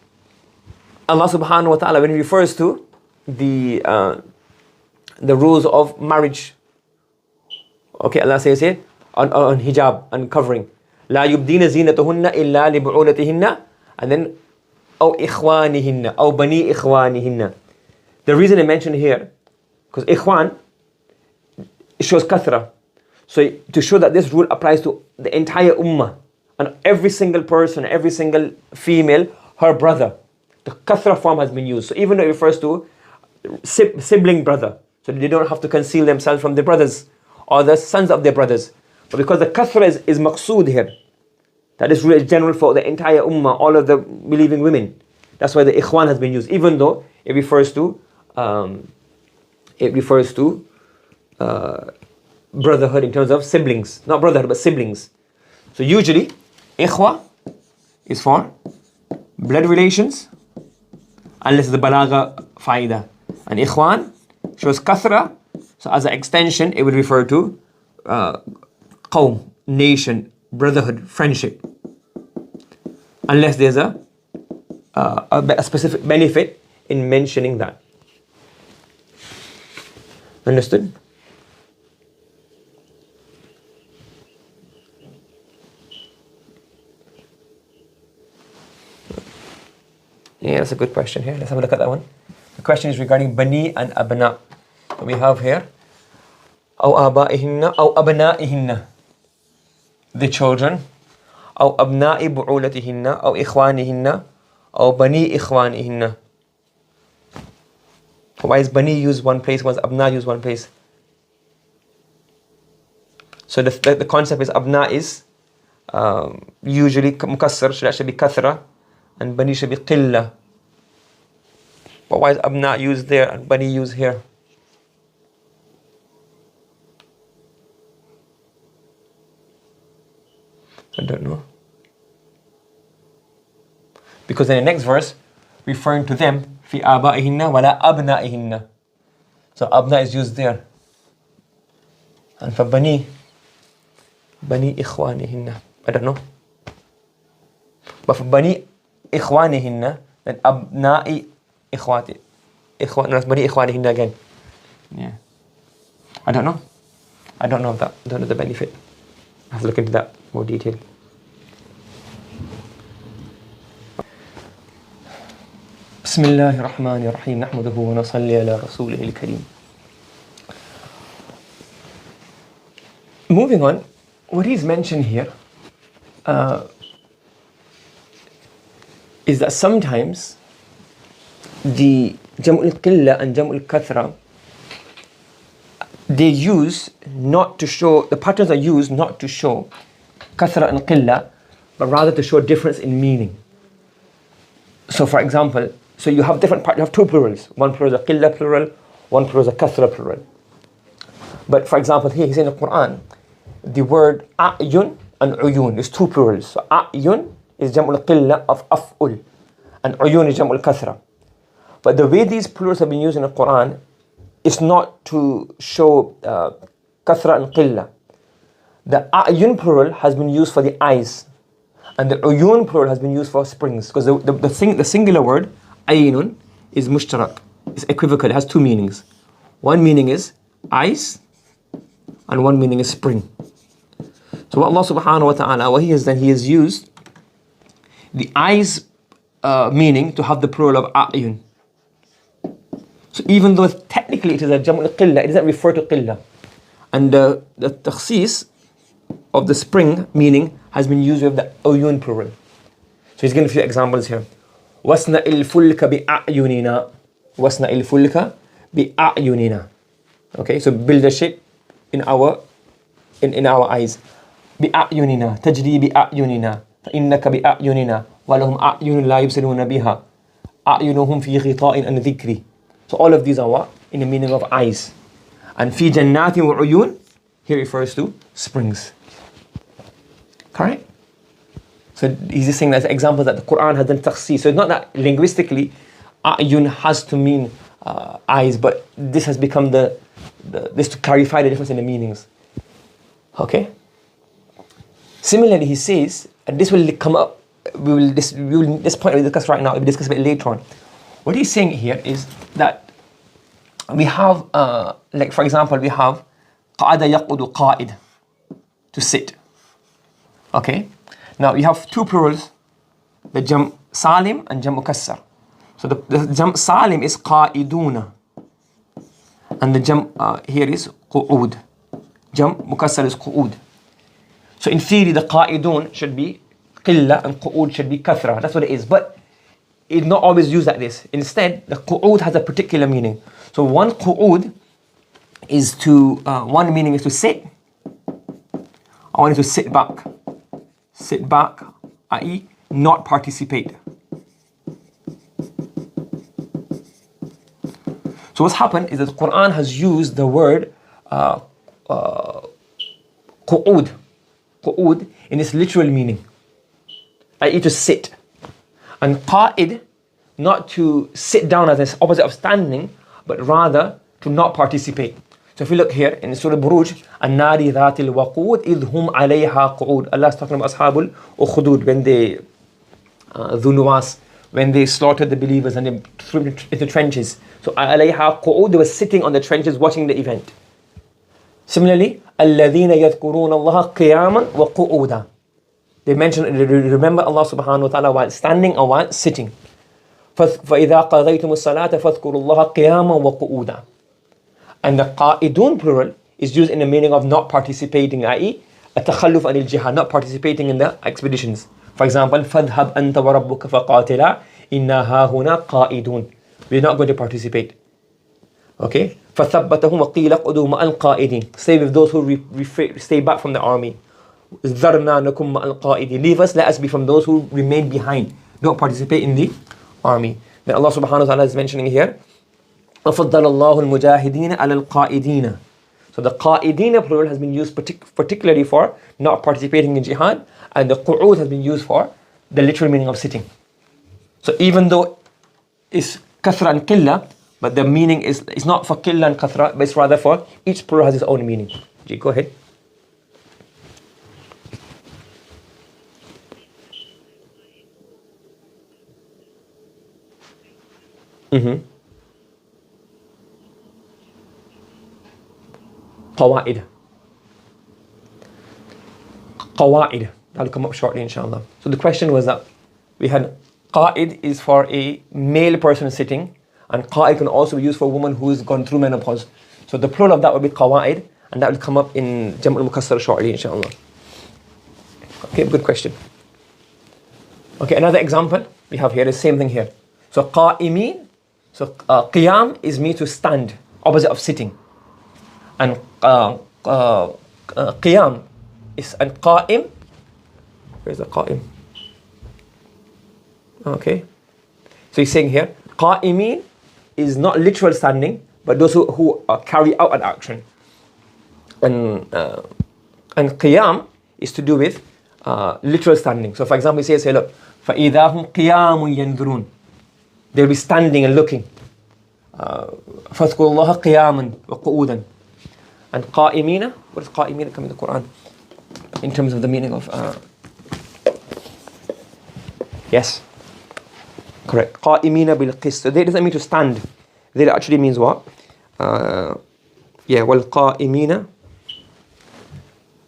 S1: Allah subhanahu wa ta'ala, when he refers to the rules of marriage. Okay, Allah says here, on hijab and covering. لا يبدين زينتهن إلا لبعولتهن, and then أو إخوانهن أو بني إخوانهن. The reason I mentioned here, because إخوان, it shows kathra. So to show that this rule applies to the entire ummah, and every single person, every single female, her brother. The kathra form has been used. So even though it refers to sibling brother, so they don't have to conceal themselves from their brothers or the sons of their brothers. But because the kathra is maqsood here, that is really general for the entire ummah, all of the believing women. That's why the ikhwan has been used, even though it refers to brotherhood in terms of siblings, not brotherhood but siblings. So usually ikhwa is for blood relations, unless the balagha faida, and ikhwan shows kathra, so as an extension it will refer to qawm, nation, brotherhood, friendship, unless there's a specific benefit in mentioning that. Understood? Yeah, that's a good question here. Let's have a look at that one. The question is regarding bani and abna. So we have here أو آبائهن أو أبنائهن, the children, أو أبناء بعولتهن أو إخوانهن أو بني إخوانهن. Why is bani used one place, why is abna used one place? So the concept is abna is usually mukassar, should actually be kathra, and bani should be qilla. But why is abna used there and bani used here? I don't know. Because in the next verse, referring to them, fi abaihinna wala abnaihinna. So abna is used there. And for bani ikhwanihinna. I don't know. But for bani ikhwanihinna, then abna'i ikhwati. That's bani ikhwanihinna again. Yeah. I don't know. I don't know that. I don't know the benefit. I have to look into that more detail. بسم الله الرحمن الرحيم نحمده ونصلي على رسوله الكريم. Moving on, what is mentioned here is that sometimes the Jam'ul Qilla and Jam'ul Kathra, they use not to show, the patterns are used not to show Kathra and Qilla, but rather to show difference in meaning. So for example, so you have different parts, you have two plurals. One plural is a Qilla plural, one plural is a Kathra plural. But for example, here he's in the Quran, the word a'yun and uyun is two plurals. So a'yun is Jam'ul Qilla of af'ul, and uyun is Jam'ul Kathra. But the way these plurals have been used in the Quran is not to show Kathra and Qilla. The a'yun plural has been used for the eyes, and the uyun plural has been used for springs. Because the singular word, aynun, is mushtarak. It's equivocal, it has two meanings. One meaning is eyes, and one meaning is spring. So what Allah subhanahu wa ta'ala, what he has done, he has used the eyes meaning to have the plural of a'yun. So even though technically it is a jam'ul qilla, it doesn't refer to qilla. And the takhsis of the spring meaning has been used with the uyun plural. So he's giving a few examples here. وَاسْنَئِ الْفُلْكَ بِأَعْيُنِنَا وَاسْنَئِ الْفُلْكَ بِأَعْيُنِنَا. Okay, so build a ship in our eyes. بِأَعْيُنِنَا تَجْرِي بِأَعْيُنِنَا فَإِنَّكَ بِأَعْيُنِنَا وَلَهُمْ أَعْيُنٌ لَا يُبْصِرُونَ بِهَا أَعْيُنُهُمْ فِي غِطَاءٍ عَنْ ذِكْرِي. So all of these are what? In the meaning of eyes. And فِي جَنَّاتٍ وَعُيُونٍ here refers to springs. Correct? So he's just saying that as examples that the Quran has done takhsis. So it's not that linguistically a'yun has to mean eyes, but this has become this to clarify the difference in the meanings. Okay? Similarly, he says, and this will come up this point we discuss right now, we discuss a bit later on. What he's saying here is that we have, like for example, we have قَعَدَ يَقْعُدُ قَائِد, to sit. Okay? Now we have two plurals, the jam salim and jam mukassar. So the jam salim is qa'iduna, and the jam here is qu'ud. Jam mukassar is qu'ud. So in theory, the qa'idun should be qilla and qu'ud should be kathra. That's what it is. But it's not always used like this. Instead, the qu'ud has a particular meaning. So one qu'ud is to, one meaning is to sit. I want you to sit back. Sit back, i.e. not participate. So what's happened is that the Quran has used the word qu'ud in its literal meaning, i.e. to sit. And qa'id, not to sit down as the opposite of standing, but rather to not participate. So if you look here in Surah Buruj, النَّارِ ذَاتِ الْوَقُودِ إِذْ هُمْ عَلَيْهَا قُعُودٌ. Allah is talking about Ashabul Ukhdud, when they, Dhunuwas, when they slaughtered the believers and they threw them into trenches. So عَلَيْهَا قُعُودٌ, they were sitting on the trenches watching the event. Similarly, الَّذِينَ يَذْكُرُونَ اللَّهَ قِيَامًا وَقُعُودًا. They remember Allah subhanahu wa ta'ala while standing or while sitting. فَإِذَا قَضَيْتُمُ الصَّلَاةَ فَاذْكُرُوا اللَّهَ قِيَامًا وَقُعُودًا. And the qa'idun plural is used in the meaning of not participating, i.e. التخلف عن الجهاد, not participating in the expeditions. For example, فَاذْهَبْ أَنْتَ وَرَبُّكَ فَقَاتِلَا إِنَّا هَاهُنَا قَائِدُونَ. We're not going to participate. Okay? فَثَبَّتَهُمْ وَقِيلَ قُعُدُوا مَعَ الْقَائِدِينَ. Stay with those who stay back from the army. ذَرْنَا نَكُمْ مَعَ الْقَائِدِينَ. Leave us, let us be from those who remain behind. Don't participate in the army. Then Allah subhanahu wa ta'ala is mentioning here, وَفَضَّلَ اللَّهُ الْمُجَاهِدِينَ عَلَى الْقَائِدِينَ. So the qa'idina plural has been used particularly for not participating in jihad, and the qu'ud has been used for the literal meaning of sitting. So even though it's kathra and qilla, but the meaning is not for qilla and kathra, but it's rather for each plural has its own meaning. Go ahead. Qawa'id. Qawa'id. That'll come up shortly, inshallah. So the question was that we had qa'id is for a male person sitting, and qa'id can also be used for a woman who has gone through menopause. So the plural of that would be qawa'id, and that will come up in Jam' al-Mukassar shortly, inshallah. Okay, good question. Okay, another example we have here is same thing here. So qa'imin, so qiyam is me to stand, opposite of sitting. And qiyam is and qa'im. Where's the qa'im? Okay. So he's saying here, qa'imin is not literal standing, but those who carry out an action. And qiyam is to do with literal standing. So for example, he says, hey, look, فَإِذَا هُمْ قِيَامٌ يَنْظُرُونَ. They'll be standing and looking. فَاذْكُرُوا اللَّهَ قِيَامًا وَقُعُودًا. And qa'imina, what does qa'imina come in the Quran? In terms of the meaning of... yes. Correct. Qa'imina bil qist. So that doesn't mean to stand. That actually means what? Wal qa'imina.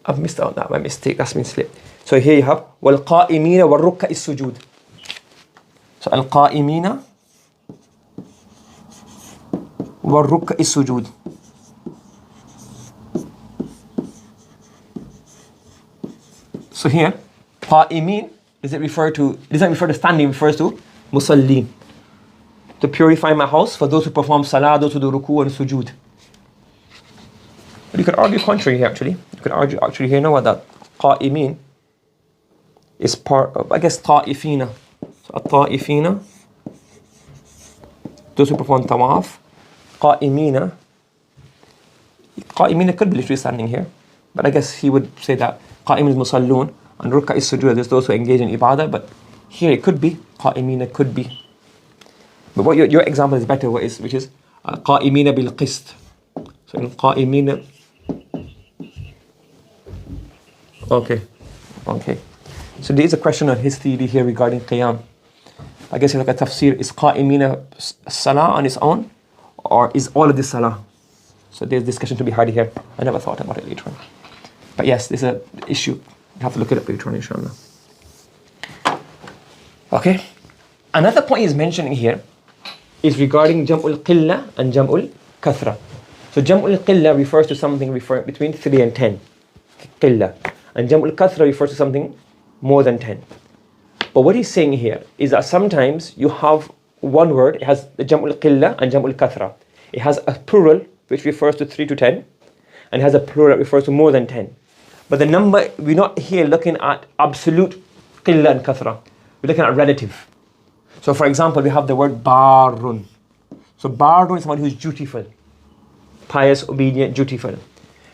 S1: I've missed out that, my mistake. That's been slipped. So here you have wal qa'imina wal rukka is sujud. So al qa'imina wal rukka is sujud. So here, qa'imin, doesn't refer to standing, it refers to musallin. To purify my house for those who perform salah, those who do ruku and sujood. But you could argue contrary here actually. You could argue actually here, know that qa'imin is part of, I guess, ta'ifina. So ta'ifina, those who perform tawaf. Qa'imina could be literally standing here. But I guess he would say that qa'im is musallun and rukka is sujood. There's those who engage in ibadah, but here it could be qa'imina, could be. But what your example is better, which is qa'imina bil qist. So in qa'imina. Okay. So there is a question on his theory here regarding qiyam. I guess like a tafsir, is qa'imina salah on its own, or is all of this salah? So there's discussion to be had here. I never thought about it later on. But yes, there's an issue. You have to look it up later on, inshallah. Okay. Another point he's mentioning here is regarding jam'ul qilla and jam'ul kathra. So jam'ul qilla refers to something between 3 and 10. Qilla. And jam'ul kathra refers to something more than 10. But what he's saying here is that sometimes you have one word, it has the jam'ul qilla and jam'ul kathra. It has a plural which refers to 3 to 10, and has a plural that refers to more than 10. But the number, we're not here looking at absolute qilla and kathra. We're looking at relative. So for example, we have the word barun. So barun is someone who's dutiful, pious, obedient, dutiful.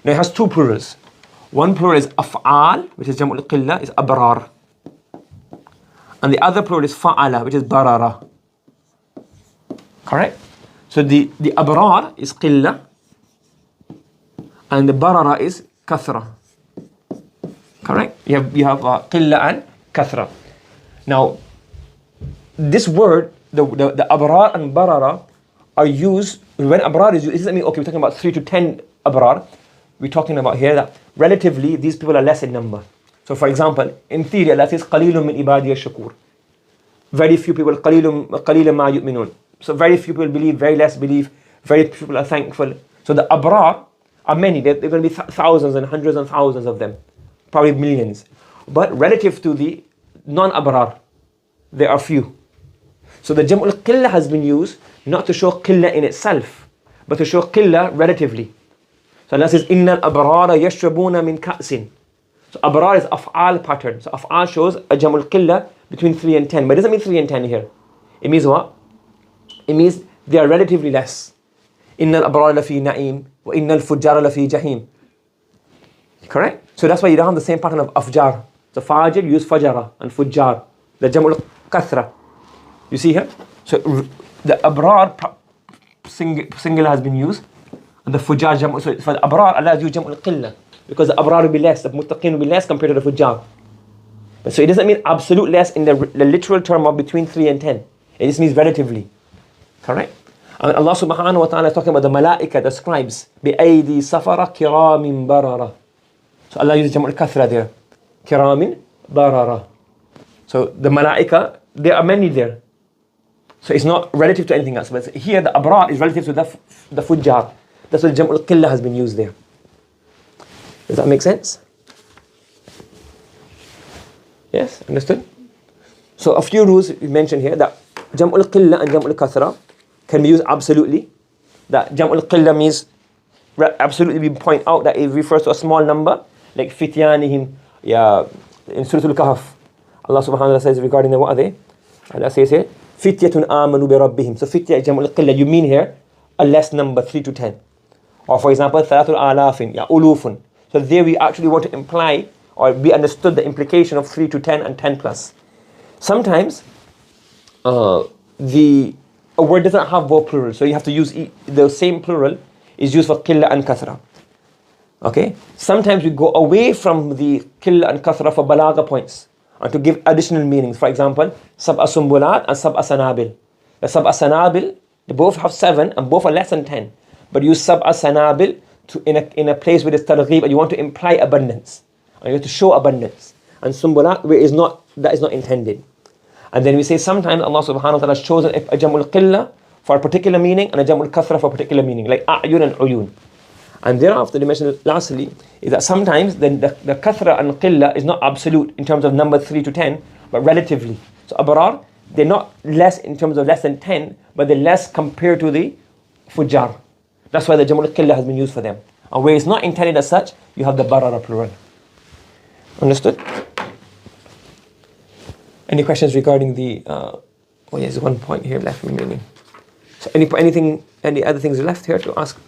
S1: Now it has two plurals. One plural is af'al, which is jam'ul qilla, is abrar. And the other plural is fa'ala, which is barara. Correct? So the abrar is qilla, and the barara is kathra. Correct? You have qilla and kathra. Now, this word, the abrar and barara are used, when abrar is used, it doesn't mean, okay, we're talking about 3 to 10 abrar. We're talking about here that relatively these people are less in number. So for example, in theory, Allah says, قَلِيلٌ مِّنْ إِبَادِيَ الشَّكُورِ. Very few people, قَلِيلٌ مَا يُؤْمِنُونَ. So very few people believe, very less believe, very few people are thankful. So the abrar are many. They're going to be thousands and hundreds and thousands of them. Probably millions. But relative to the non-abrar, there are few. So the jam'ul qilla has been used not to show qilla in itself, but to show qilla relatively. So Allah says, إِنَّ الْأَبْرَارَ يَشْرَبُونَ مِنْ كَأْسٍ. So abrar is af'al pattern. So af'al shows a jam'ul qilla between 3 and 10. But it doesn't mean 3 and 10 here. It means what? It means they are relatively less. إِنَّ الْأَبْرَارَ لَفِي نَعِيمٍ وَإِنَّ الْفُجَّارَ لَفِي جَحِيمٍ. Correct? So that's why you don't have the same pattern of afjar. So fajr, use fajara, and fujjar. The jam'ul kathra. You see here? So the abrar singular has been used, and the fujjar jam'ul. So for the abrar, Allah has used jam'ul qilla, because the abrar will be less, the muttaqin will be less compared to the fujjar. But so it doesn't mean absolute less in the literal term of between 3 and 10. It just means relatively. Correct? And Allah subhanahu wa ta'ala is talking about the malaika, the scribes. بِأَيْدِي سَفَرَ كِرَامٍ بَرَرَ. So Allah uses jam'ul kathra there. Kiramin barara. So the malaika, there are many there. So it's not relative to anything else. But here the abrar is relative to the fujjar. That's why jam'ul qilla has been used there. Does that make sense? Yes, understood? So a few rules we mentioned here, that jam'ul qilla and jam'ul kathra can be used absolutely. That jam'ul qilla means absolutely we point out that it refers to a small number, like fityanihim, in Surah Al-Kahf. Allah subhanahu wa ta'ala says regarding them, what are they? Allah says here, fityatun amanu bi rabbihim. So fitya is jam'ul qilla, you mean here a less number, 3 to 10. Or for example, thalathul alafin, ulufun. So there we actually want to imply, or we understood the implication of 3 to 10 and 10 plus. Sometimes a word doesn't have both plurals, so you have to use the same plural is used for qilla and kathra. Okay? Sometimes we go away from the qilla and kathra for balagha points, and to give additional meanings. For example, sab'a sumbulat and sab'a sanabil. The sab'a sanabil, they both have 7 and both are less than 10. But use sab'a sanabil in a place where there's targheeb and you want to imply abundance. And you have to show abundance. And sumbulat where that is not intended. And then we say sometimes Allah subhanahu wa ta'ala has chosen a jam'ul qilla for a particular meaning and a jam'ul kathra for a particular meaning, like a'yun and uyun. And thereafter, they mentioned lastly, is that sometimes the kathra and qilla is not absolute in terms of number 3 to 10, but relatively. So abrar, they're not less in terms of less than 10, but they're less compared to the fujjar. That's why the jam'ul qilla has been used for them. And where it's not intended as such, you have the barara plural. Understood? Any questions regarding the, there's one point here left remaining. So any other things left here to ask?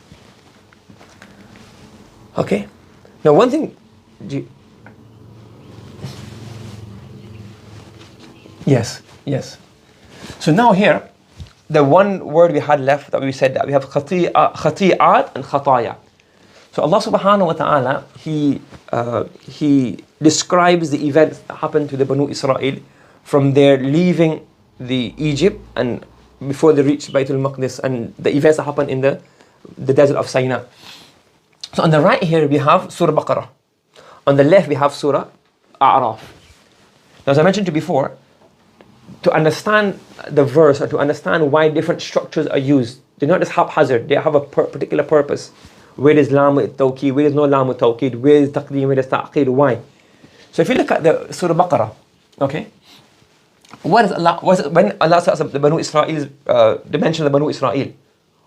S1: Okay. Now one thing, yes. So now here, the one word we had left that we said that we have khati'at and khataya. So Allah subhanahu wa ta'ala, He describes the events that happened to the Banu Israel from their leaving the Egypt and before they reached Baytul Maqdis, and the events that happened in the desert of Sinai. So on the right here we have Surah Baqarah. On the left we have Surah A'raf. Now as I mentioned to you before, to understand the verse and to understand why different structures are used, they're not just haphazard, they have a particular purpose. Where is lam with tawqeed, where is no lam with tawqeed, where is taqdeem, where is ta'qeed, why? So if you look at the Surah Baqarah, okay, when Allah says the Banu Israel, the mention of the Banu Israel,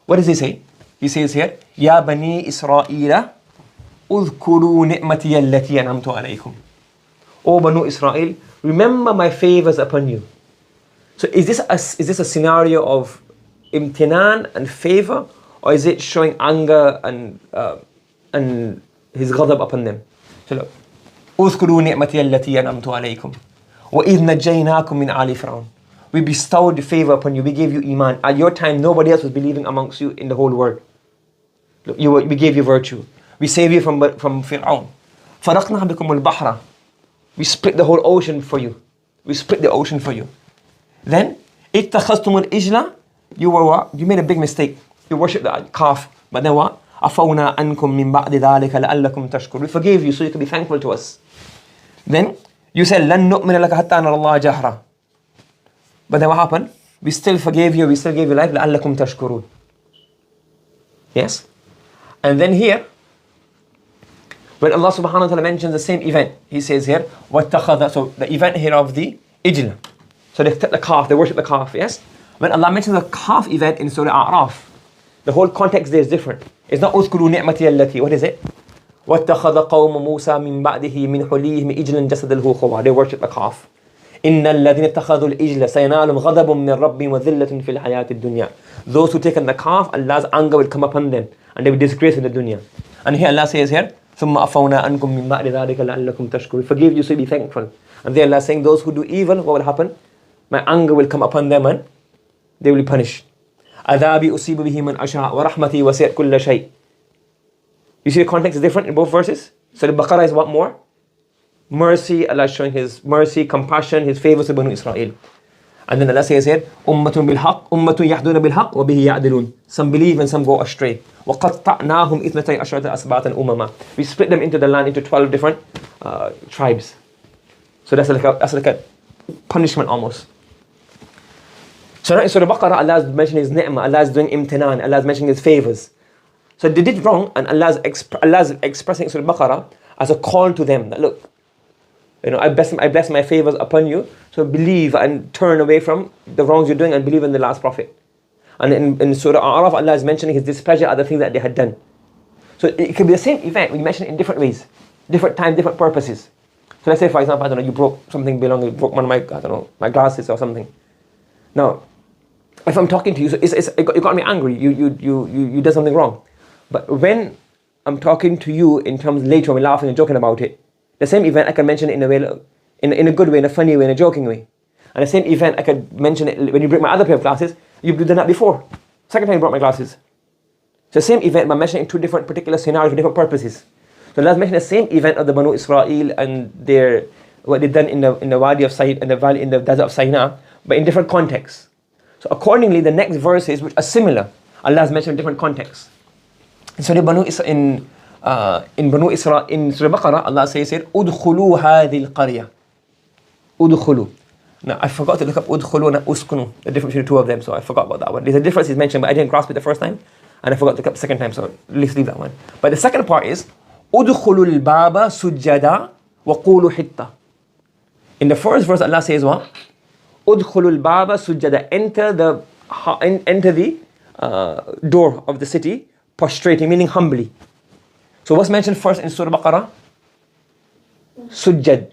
S1: what does He say? He says here, Ya Bani Israel, udhkuru ni'mati allati an'amtu alaykum. O Banu Israel, remember my favors upon you. So is this a scenario of imtinan and favor, or is it showing anger and His ghadab upon them? So look, اذكروا نعمتي التي أنعمت عليكم وإذ نجيناكم من آل فرعون. We bestowed the favor upon you, we gave you iman. At your time nobody else was believing amongst you in the whole world. Look, we gave you virtue. We saved you from Fir'aun. فرقنا بكم البحر. We split the whole ocean for you. We split the ocean for you. Then اتخذتم الإجلة. You were what? You made a big mistake. You worshipped the calf. But then what? عفونا عنكم من بعد ذلك لعلكم تشكرون. We forgave you so you can be thankful to us. Then you said لن نؤمن لك حتى نرى الله جهرة. But then what happened? We still forgave you. We still gave you life. لعلكم تشكرون. Yes. And then here, when Allah subhanahu wa ta'ala mentions the same event, He says here, وَاتَّخَذَ. So the event here of the ijla. So they took the calf, they worship the calf, yes? When Allah mentions the calf event in Surah A'raf, the whole context there is different. It's not اذكروا نعمتي التي. What is it? وَاتَّخَذَ قَوْمُ مُوسَى مِن بَعْدِهِ مِنْ حُلِيهِمْ إِجْلًا جَسَدَ لَهُ خُوَارٌ. They worship the calf. إِنَّ الَّذِينَ اتَّخَذُوا الْإِجْلَ سَيَنَالُهُمْ غَضَبٌ مِّن رَبِّهِمْ وَذِلَّةٌ فِي الْحَيَاةِ الدُّنْيَا. Those who take the calf, Allah's anger will come upon them and they will disgrace in the dunya. And here Allah says here, ثُمَّ أَفَوْنَا أَنْكُمْ مِن بَعْدِ ذَلِكَ لَعَلَّكُمْ تَشْكُرُونَ. Forgive you so be thankful. And there Allah is saying, those who do evil, what will happen? My anger will come upon them and they will be punished. عَذَابِي أُصِيبُ بِهِ مَنْ أَشَاءُ وَرَحْمَتِي وَسِعَتْ كُلَّ شَيْءٍ. You see the context is different in both verses? So the Baqarah is what more? Mercy, Allah is showing His mercy, compassion, His favors to Banu Israel. And then Allah says here, أُمَّةٌ بِالْحَقِّ أُمَّةٌ يَحْدُونَ بِالْحَقِّ وَبِهِ يَعْدِلُونَ. Some believe and some go astray. وَقَطَّعْنَاهُمْ إِثْنَتَيْ عَشْرَةَ أَسْبَاطًا أُمَمًا. We split them into the land into 12 different tribes. So that's like a punishment almost. So now in Surah Baqarah, Allah is mentioning His ni'mah, Allah is doing imtinan, Allah is mentioning His favors. So they did wrong, and Allah is expressing Surah Baqarah as a call to them that look, you know, I bless my favors upon you, so believe and turn away from the wrongs you're doing and believe in the last prophet. And in Surah A'raf, Allah is mentioning His displeasure at the things that they had done. So it could be the same event, we mention it in different ways, different time, different purposes. So let's say, for example, I don't know, you broke something belonging, you broke one of my, I don't know, my glasses or something. Now, if I'm talking to you, so it got me angry, you did something wrong. But when I'm talking to you in terms later, we're laughing and joking about it, the same event I can mention it in a way, in a good way, in a funny way, in a joking way. And the same event I could mention it when you break my other pair of glasses, you've done that before. Second time you brought my glasses. So the same event, but I'm mentioning two different particular scenarios for different purposes. So let's mention the same event of the Banu Israel and what they've done in the Wadi of Said, in the valley, in the desert of Sinai, but in different contexts. So accordingly, the next verses which are similar, Allah has mentioned in different contexts. So in Banu Israel, in Surah Baqarah, Allah says here, "Udkhulu hadhihi al-qaryah." Udkhulu. Now I forgot to look up udkhulu and uskunu, the difference between the two of them. So I forgot about that one. There's a difference is mentioned, but I didn't grasp it the first time, and I forgot to look up the second time. So let's leave that one. But the second part is, "Udkhulu al-baba sujjada wa qulu hitta." In the first verse, Allah says what? "Udkhulu al-baba sujjada." Enter the door of the city, prostrating, meaning humbly. So what's mentioned first in Surah Baqarah? Sujjad.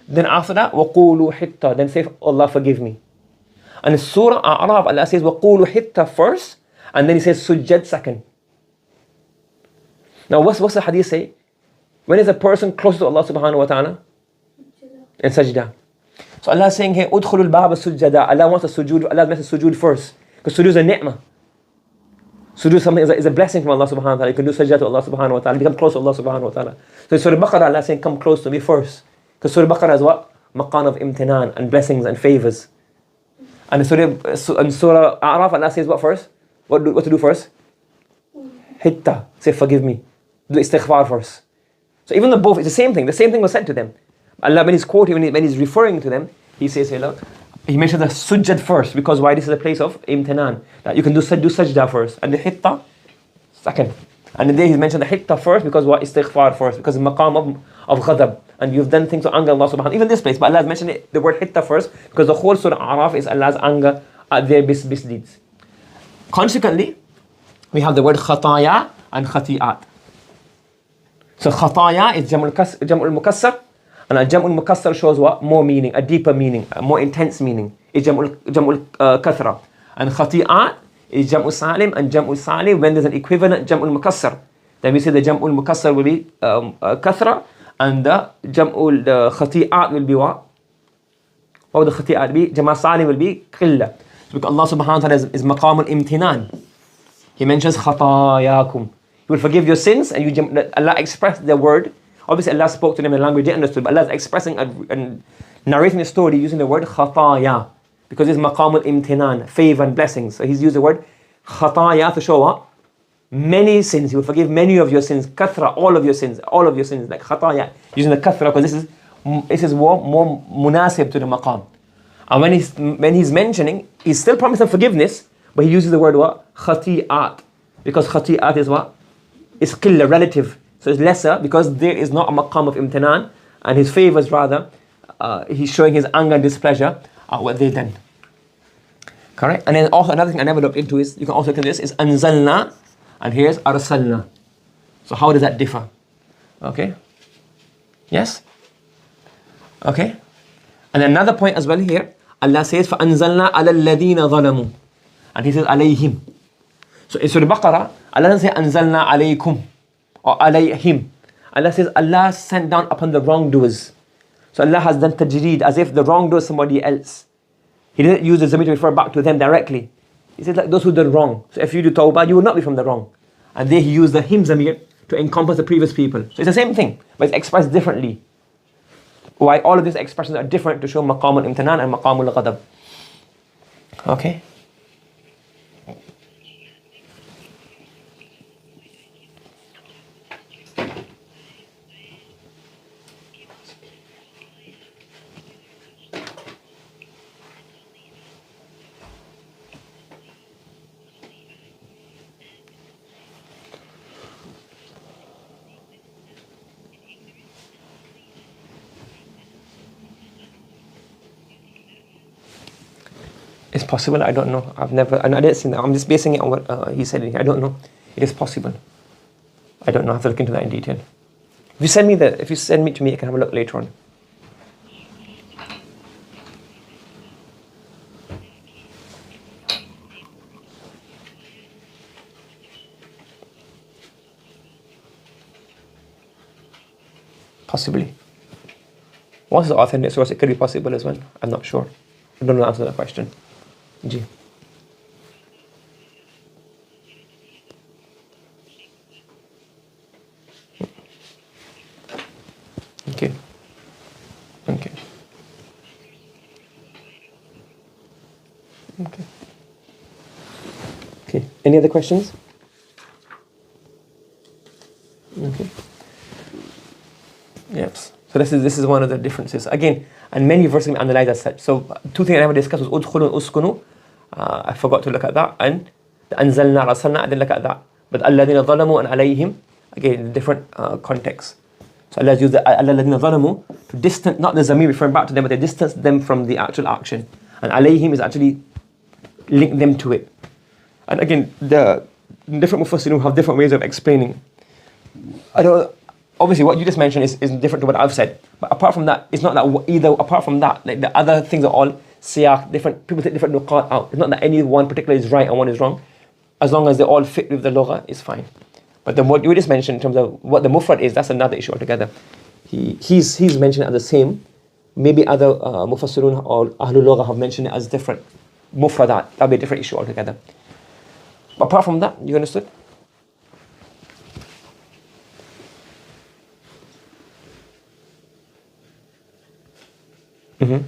S1: Then after that, وَقُولُوا حِتَّى. Then say, Allah forgive me. And in Surah A'raf, Allah says, وَقُولُوا حِتَّى first, and then He says, Sujjad second. Now what's the hadith say? When is a person close to Allah subhanahu wa ta'ala? In sajda. So Allah is saying here, أُدْخُلُوا الْبَابَ سُجَّدًا. Allah wants a sujood, Allah makes a sujood first. Because sujood is a ni'mah. So do something is a blessing from Allah subhanahu wa ta'ala. You can do sajda to Allah subhanahu wa ta'ala. Become close to Allah subhanahu wa ta'ala. So Surah Baqarah, Allah is saying, come close to me first. Because Surah Baqarah is what? Maqam of imtinan and blessings and favors. And in Surah A'raf, Allah says what first? What to do first? Hitta. Say, forgive me. Do istighfar first. So even though both, it's the same thing. The same thing was said to them. Allah, when he's quoting, when he's referring to them, he says, hey, look, he mentions the sujjad first, because why? This is a place of imtinan. That you can do sajda first, and the hitta second. And then he mentioned the hitta first, because what? Istighfar first, because the maqam of ghadab. And you've done things to anger Allah subhanahu wa ta'ala. Even this place, but Allah has mentioned the word hitta first, because the whole Surah A'raf is Allah's anger at their misdeeds. Consequently, we have the word khataya and khati'at. So khataya is jam'ul mukassar, and a jam'ul mukassar shows what? More meaning, a deeper meaning, a more intense meaning. Is jam'ul kathra. And khati'at is jam'ul salim, and jam'ul salim, when there's an equivalent jam'ul mukassar, then we say the jam'ul mukassar will be kathra, and the jam'ul khati'at will be what? What would the khati'at be? Jam'ul salim will be qilla. So because Allah subhanahu wa ta'ala is maqamul imtinan. He mentions khatayakum. He will forgive your sins, and Allah expressed the word. Obviously Allah spoke to them in a language they understood, but Allah is expressing and narrating the story using the word khataya, because it's maqamul imtinan, favor and blessings. So he's used the word khataya to show what? Many sins. He will forgive many of your sins. Kathra, all of your sins, like khataya. Using the kathra, because this is more munasib to the maqam. And when he's mentioning, he's still promising forgiveness, but he uses the word what? Khati'at. Because khati'at is what? It's qilla, relative. So it's lesser, because there is not a maqam of imtinan, and his favors rather, he's showing his anger and displeasure at what they've done. Correct? And then also another thing I never looked into is, you can also look at this, is anzalna, and here's arsalna. So how does that differ? Okay? Yes? Okay? And another point as well here, Allah says, فَأَنزَلْنَا عَلَى الَّذِينَ ظَلَمُوا, and he says, alayhim. So in Surah Baqarah, Allah doesn't say, أَنزَلْنَا عَلَيْكُمْ, or alayhim. Allah says, Allah sent down upon the wrongdoers. So Allah has done tajreed, as if the wrongdoer is somebody else. He didn't use the zamir to refer back to them directly. He said, like those who did wrong. So if you do tawbah, you will not be from the wrong. And there he used the him zamir to encompass the previous people. So it's the same thing, but it's expressed differently. Why all of these expressions are different, to show maqam al-imtinan and maqam al-ghadab. Okay? It's possible, I don't know. I didn't see that. I'm just basing it on what he said in here. I don't know. It is possible. I don't know. I have to look into that in detail. If you send me to me, I can have a look later on. Possibly. Once it's authentic source, it could be possible as well. I'm not sure. I don't know the answer to that question. Ji. Okay. Okay. Okay. Okay. Any other questions? Okay. Yes. So this is one of the differences. Again, and many verses can be analyzed as such. So two things I never discussed was udkhulu and uskunu. I forgot to look at that. And the anzalna, rasalna, I didn't look at that. But alladhina zalamu and alayhim, again, different contexts. So Allah used the alladhina zalamu to distance, not the zamir referring back to them, but they distance them from the actual action. And alayhim is actually link them to it. And again, the different mufassirun have different ways of explaining. Obviously, what you just mentioned is different to what I've said. But apart from that, it's not that either. Apart from that, like the other things are all siyaq, different. People take different nuqat out. It's not that any one particular is right and one is wrong. As long as they all fit with the lugha, it's fine. But then what you just mentioned in terms of what the mufrad is, that's another issue altogether. He's mentioned it as the same. Maybe other mufassirun or ahlul lugha have mentioned it as different mufradat. That'll be a different issue altogether. Apart from that, you understood? Mm-hmm.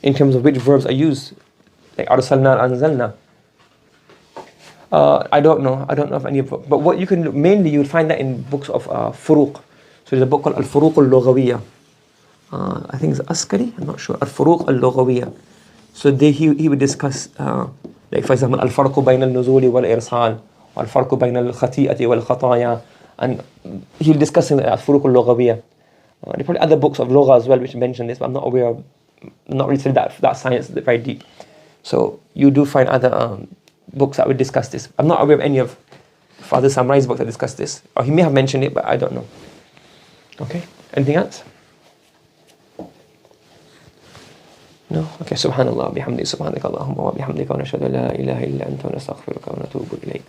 S1: In terms of which verbs are used, like arsalna, anzalna. I don't know of any book. But what you can mainly you will find that in books of furuq. So there's a book called al-Furuq al-Lughawiyya. I think it's Askari, I'm not sure. Al-Furuq al-Lughawiyya. So he would discuss, like for example, al-Farqu bayna al-Nuzuli wal-Irsal, al-Farqu bayna al-Khati'ati wal-Khataya, and he'll discuss in al-Furuq al-Lughawiyya. There are probably other books of Lugha as well which mention this, but I'm not aware of, not really studied that science very deep. So you do find other books that would discuss this. I'm not aware of any of Father Samrai's books that discuss this. Or he may have mentioned it, but I don't know. Okay, anything else? No? Okay, subhanallah, bihamdi, subhanaka Allahumma wa bihamdika wa nashhadu an la ilaha illa anta wa nastaghfiruka wa natubu ilayk.